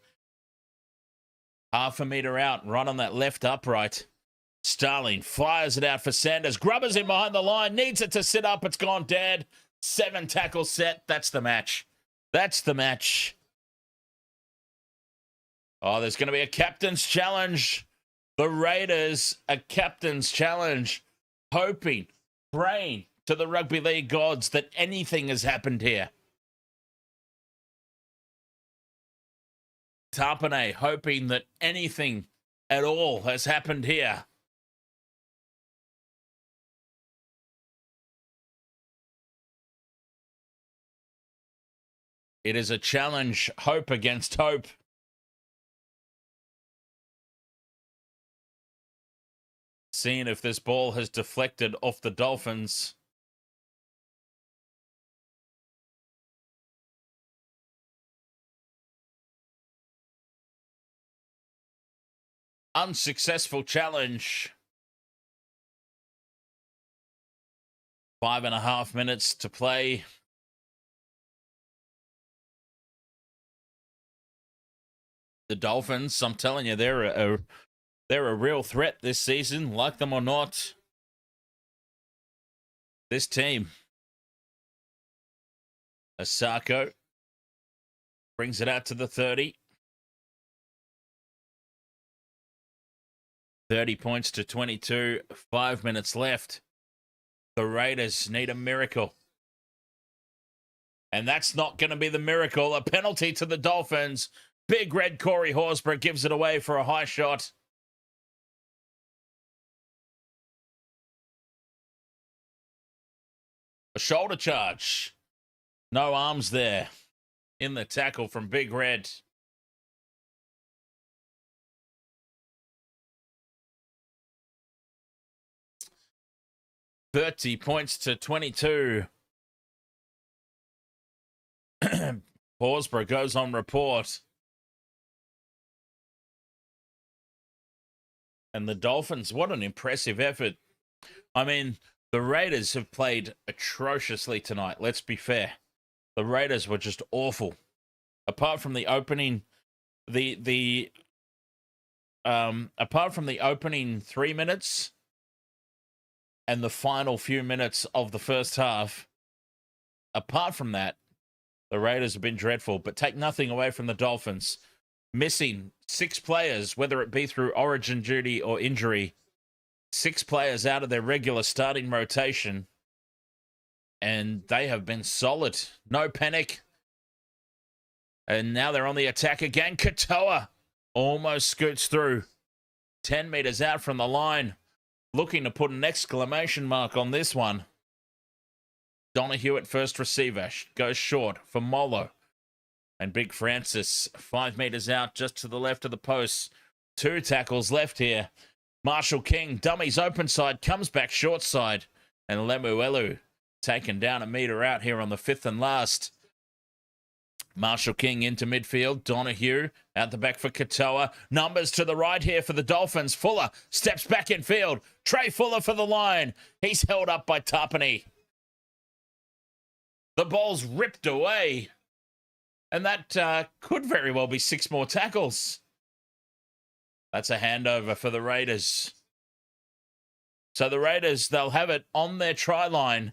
0.5 metre out, right on that left upright. Starling fires it out for Sanders. Grubbers in behind the line. Needs it to sit up. It's gone dead. 7 tackle set. That's the match. That's the match. Oh, there's going to be a captain's challenge. The Raiders, a captain's challenge. Hoping, praying to the rugby league gods that anything has happened here. Tarpany hoping that anything at all has happened here. It is a challenge, hope against hope. Seeing if this ball has deflected off the Dolphins. Unsuccessful challenge. 5.5 minutes to play. The Dolphins, I'm telling you, they're a real threat this season, like them or not. This team. Asako brings it out to the 30. 30 points to 22. 5 minutes left. The Raiders need a miracle. And that's not going to be the miracle. A penalty to the Dolphins. Big red Corey Horsburgh gives it away for a high shot. A shoulder charge. No arms there in the tackle from Big Red. $30 points to 22. Horsburgh goes on report. And the Dolphins, what an impressive effort. I mean, the Raiders have played atrociously tonight, let's be fair. The Raiders were just awful. Apart from the opening, apart from the opening 3 minutes and the final few minutes of the first half, apart from that, the Raiders have been dreadful. But take nothing away from the Dolphins. Missing 6 players, whether it be through origin duty or injury. 6 players out of their regular starting rotation. And they have been solid. No panic. And now they're on the attack again. Katoa almost scoots through. 10 metres out from the line. Looking to put an exclamation mark on this one. Donahue at first receiver. Goes short for Molo. And Big Francis 5 metres out just to the left of the post. 2 tackles left here. Marshall King, dummies open side, comes back short side. And Lemuelu taken down a metre out here on the 5th and last. Marshall King into midfield. Donahue out the back for Katoa. Numbers to the right here for the Dolphins. Fuller steps back in field. Trey Fuller for the line. He's held up by Tapani. The ball's ripped away. And that could very well be 6 more tackles. That's a handover for the Raiders. So the Raiders, they'll have it on their try line.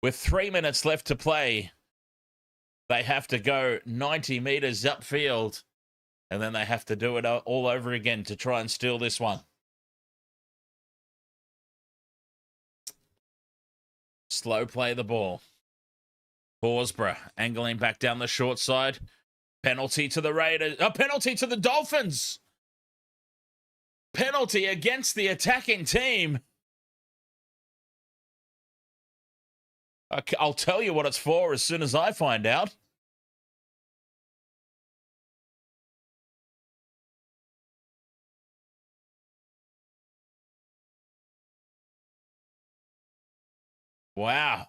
With 3 minutes left to play, they have to go 90 metres upfield. And then they have to do it all over again to try and steal this one. Slow play the ball. Horsburgh angling back down the short side. Penalty to the Raiders. A penalty to the Dolphins. Penalty against the attacking team. I'll tell you what it's for as soon as I find out. Wow.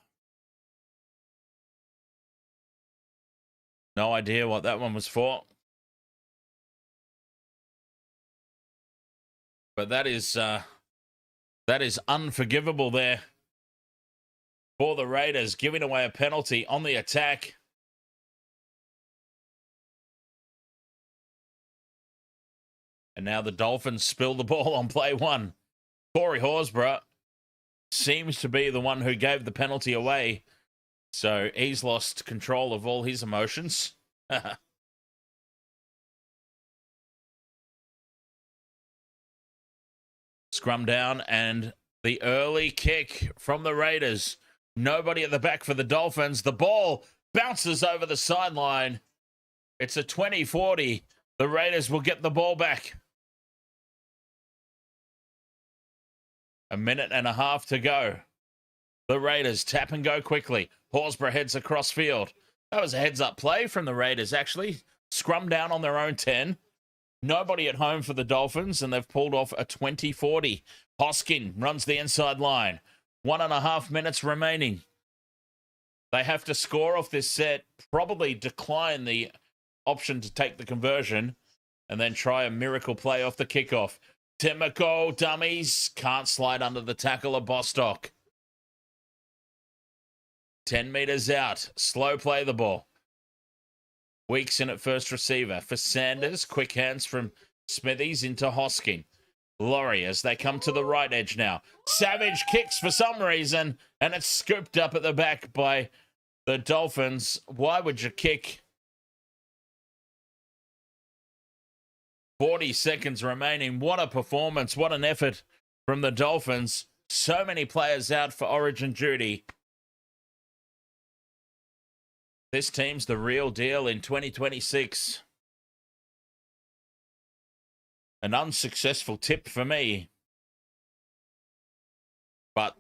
No idea what that one was for. But that is unforgivable there for the Raiders, giving away a penalty on the attack. And now the Dolphins spill the ball on play 1. Corey Horsburgh seems to be the one who gave the penalty away. So he's lost control of all his emotions. Scrum down and the early kick from the Raiders. Nobody at the back for the Dolphins. The ball bounces over the sideline. It's a 20-40. The Raiders will get the ball back. 1.5 minutes to go. The Raiders tap and go quickly. Horsburgh heads across field. That was a heads-up play from the Raiders, actually. Scrum down on their own 10. Nobody at home for the Dolphins, and they've pulled off a 20-40. Hoskin runs the inside line. 1.5 minutes remaining. They have to score off this set, probably decline the option to take the conversion, and then try a miracle play off the kickoff. Timoko, dummies, can't slide under the tackle of Bostock. 10 metres out, slow play the ball. Weeks in at first receiver for Sanders. Quick hands from Smithies into Hoskin. Laurie as they come to the right edge now. Savage kicks for some reason, and it's scooped up at the back by the Dolphins. Why would you kick? 40 seconds remaining. What a performance. What an effort from the Dolphins. So many players out for Origin duty. This team's the real deal in 2026. An unsuccessful tip for me. But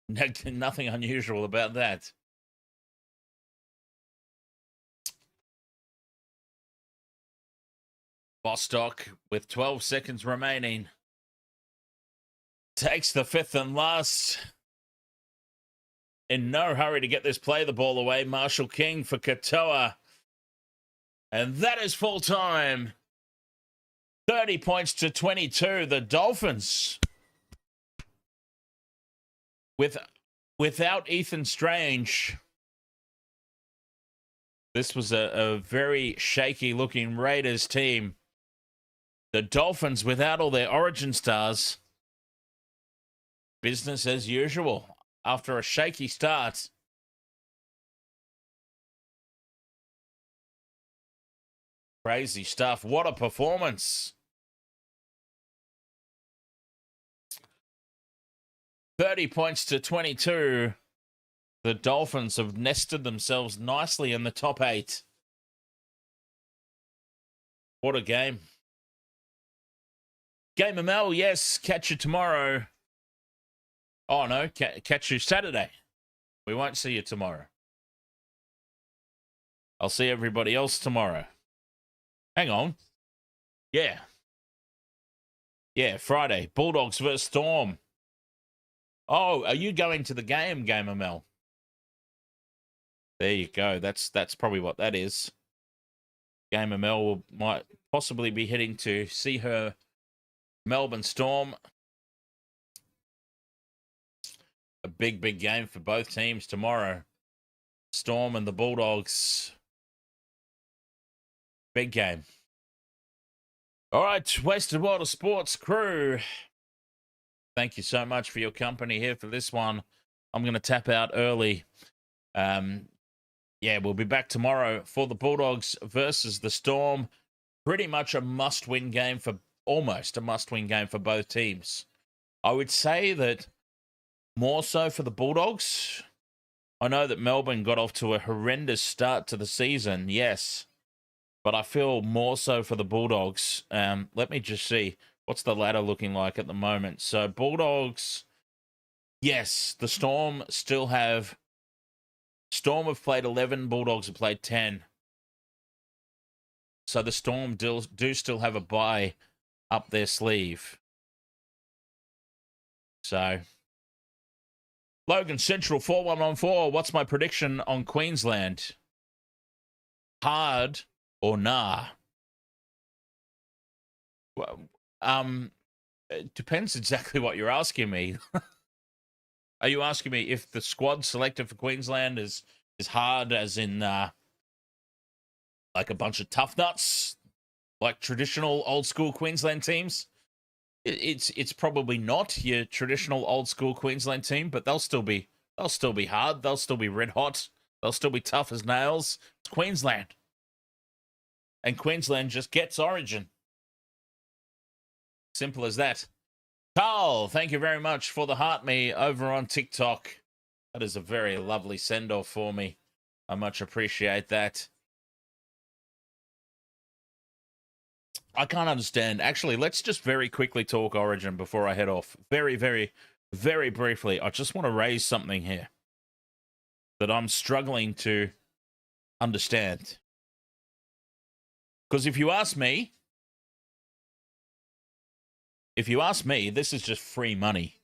nothing unusual about that. Bostock with 12 seconds remaining. Takes the 5th and last. In no hurry to get this play the ball away. Marshall King for Katoa. And that is full time. 30 points to 22. The Dolphins, without Ethan Strange, this was a very shaky looking Raiders team. The Dolphins, without all their Origin stars, business as usual. After a shaky start. Crazy stuff. What a performance. 30 points to 22. The Dolphins have nested themselves nicely in the top 8. What a game. Game of Mel, yes. Catch you tomorrow. Oh, no. Catch you Saturday. We won't see you tomorrow. I'll see everybody else tomorrow. Hang on. Yeah. Yeah, Friday. Bulldogs versus Storm. Oh, are you going to the game of Mel? There you go. That's probably what that is. Game of Mel might possibly be heading to see her Melbourne Storm. A big game for both teams tomorrow. Storm and the Bulldogs. Big game. All right, Wasted World of Sports crew. Thank you so much for your company here for this one. I'm going to tap out early. Yeah, we'll be back tomorrow for the Bulldogs versus the Storm. Pretty much a must-win game almost a must-win game for both teams. I would say that more so for the Bulldogs. I know that Melbourne got off to a horrendous start to the season, yes. But I feel more so for the Bulldogs. Let me just see. What's the ladder looking like at the moment? So Bulldogs, yes, the Storm still have... Storm have played 11, Bulldogs have played 10. So the Storm do still have a bye up their sleeve. So, Logan Central 4114, what's my prediction on Queensland? Hard or nah? Well, it depends exactly what you're asking me. Are you asking me if the squad selected for Queensland is hard, as in like a bunch of tough nuts, like traditional old school Queensland teams? It's probably not your traditional old school Queensland team, but they'll still be hard. They'll still be red hot. They'll still be tough as nails. It's Queensland, and Queensland just gets Origin. Simple as that. Carl, thank you very much for the heart me over on TikTok. That is a very lovely send-off for me. I much appreciate that. I can't understand. Actually, let's just very quickly talk Origin before I head off. Very, very, very briefly. I just want to raise something here that I'm struggling to understand. Because if you ask me, this is just free money.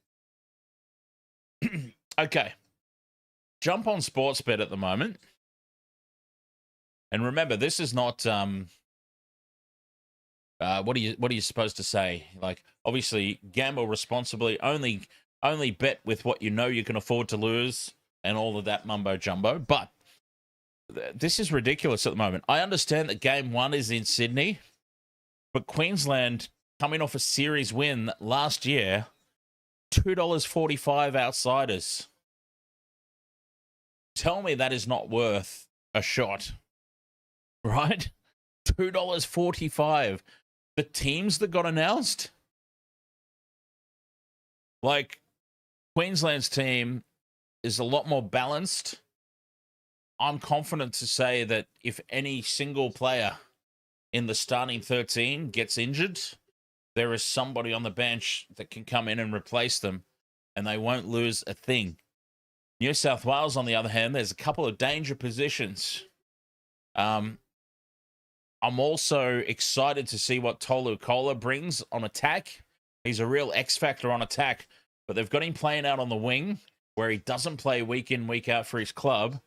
Okay. Jump on Sportsbet at the moment. And remember, this is not what are you supposed to say? Like, obviously, gamble responsibly, only bet with what you know you can afford to lose and all of that mumbo jumbo. But this is ridiculous at the moment. I understand that game 1 is in Sydney, but Queensland, coming off a series win last year, $2.45 outsiders. Tell me that is not worth a shot, right? $2.45. The teams that got announced, like, Queensland's team is a lot more balanced. I'm confident to say that if any single player in the starting 13 gets injured, there is somebody on the bench that can come in and replace them, and they won't lose a thing. New South Wales, on the other hand, there's a couple of danger positions. I'm also excited to see what Tolu Kola brings on attack. He's a real X factor on attack, but they've got him playing out on the wing where he doesn't play week in, week out for his club,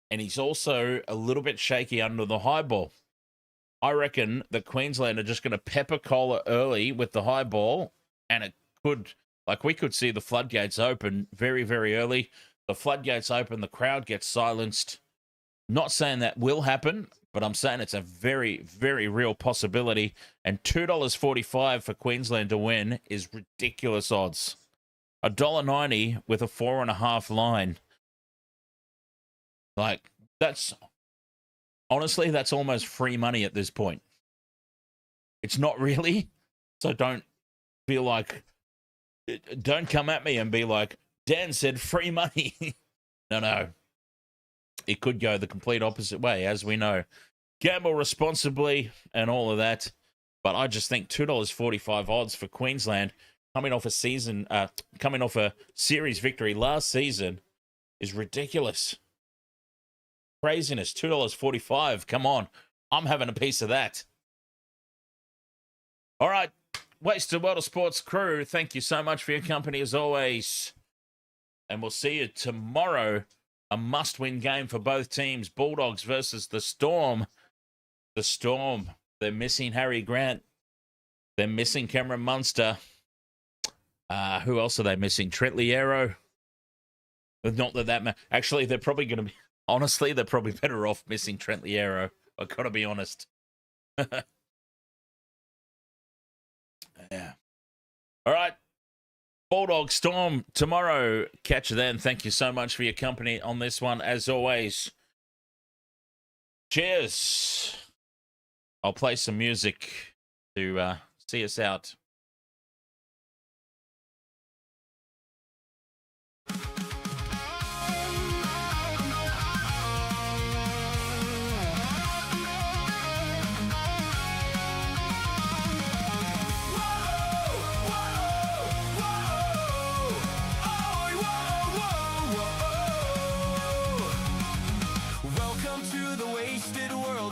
and he's also a little bit shaky under the high ball. I reckon that Queensland are just going to pepper Kola early with the high ball, and it could, like, we could see the floodgates open very, very early. The floodgates open, the crowd gets silenced. Not saying that will happen, but I'm saying it's a very, very real possibility. And $2.45 for Queensland to win is ridiculous odds. $1.90 with a 4.5 line. Like, honestly, that's almost free money at this point. It's not really. So don't come at me and be like, Dan said free money. No. it could go the complete opposite way, as we know. Gamble responsibly and all of that. But I just think $2.45 odds for Queensland coming off a series victory last season is ridiculous. Craziness. $2.45. Come on. I'm having a piece of that. All right. Wasted World of Sports crew, thank you so much for your company as always. And we'll see you tomorrow. A must-win game for both teams. Bulldogs versus the Storm. The Storm. They're missing Harry Grant. They're missing Cameron Munster. Who else are they missing? Trent Liero. Not that actually, they're probably going to be... Honestly, they're probably better off missing Trent Liero. I've got to be honest. Yeah. All right. Bulldog Storm tomorrow. Catch you then. Thank you so much for your company on this one, as always. Cheers. I'll play some music to see us out.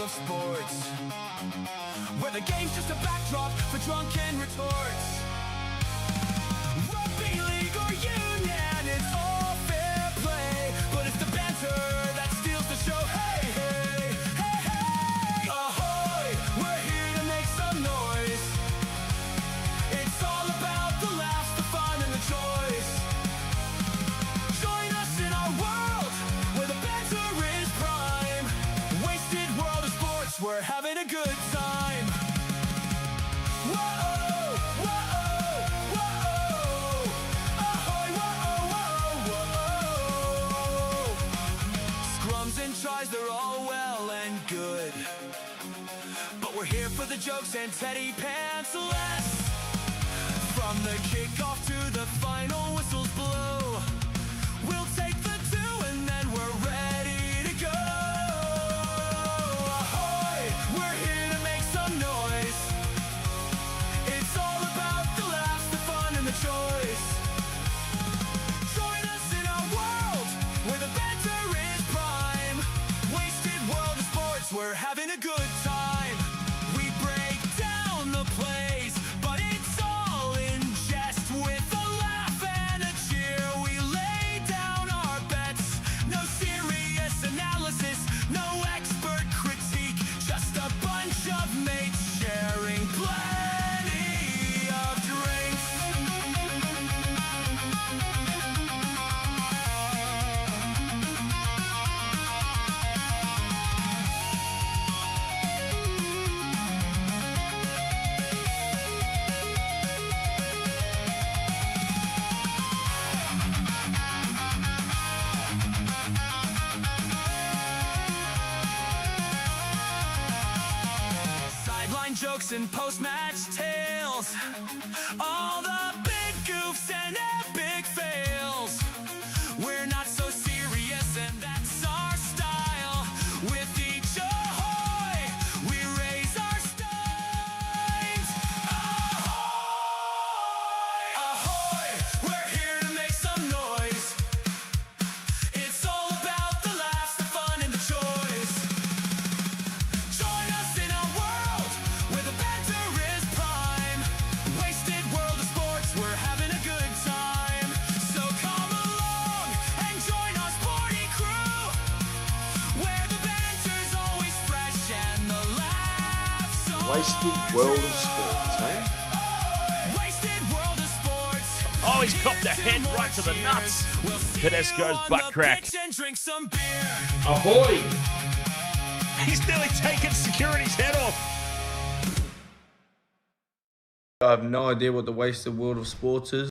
Sports, where the game's just a backdrop for drunken retorts. Rugby league or union, it's all fair play, but it's the banter that steals the show. Hey, hey, hey, hey! Ahoy! We're here to make some noise. It's all about the laughs, the fun, and the joys. Join us in our world where the banter is prime. Wasted world of sports, we're having a good time. Whoa, whoa, whoa, ahoy, whoa, whoa, whoa. Scrums and tries, they're all well and good, but we're here for the jokes and teddy pants less. From the kickoff to the final whistles blow, we'll take the two and then we're ready to go. Ahoy, we're here to make some noise. It's all about the laughs, the fun, and the choice. Join us in our world where the banter is prime. Wasted world of sports, we're having a good time. We break down the plays, but it's all in jest with a laugh and a cheer. We lay down our bets. No serious analysis, no expert critique, just a bunch of mates sharing plenty of drinks. Sideline jokes and post-match tales, all the big goofs and epic fails. We're not so serious and that's our style. With each ahoy, we raise our steins. Ahoy, ahoy, we're here to make some noise. It's all about the laughs, the fun, and the choice. Join us in our world where the banter is prime. Wasted world of sports, we're having a good time. So come along and join our sporty crew, where the banter's always fresh and the laughs so Wasted world of sports, eh? Wasted world of sports. Oh, he's copped the head right to the nuts. Tedesco's butt crack. And drink some beer. Ahoy! He's nearly taken security's head off. I have no idea what the wasted world of sports is.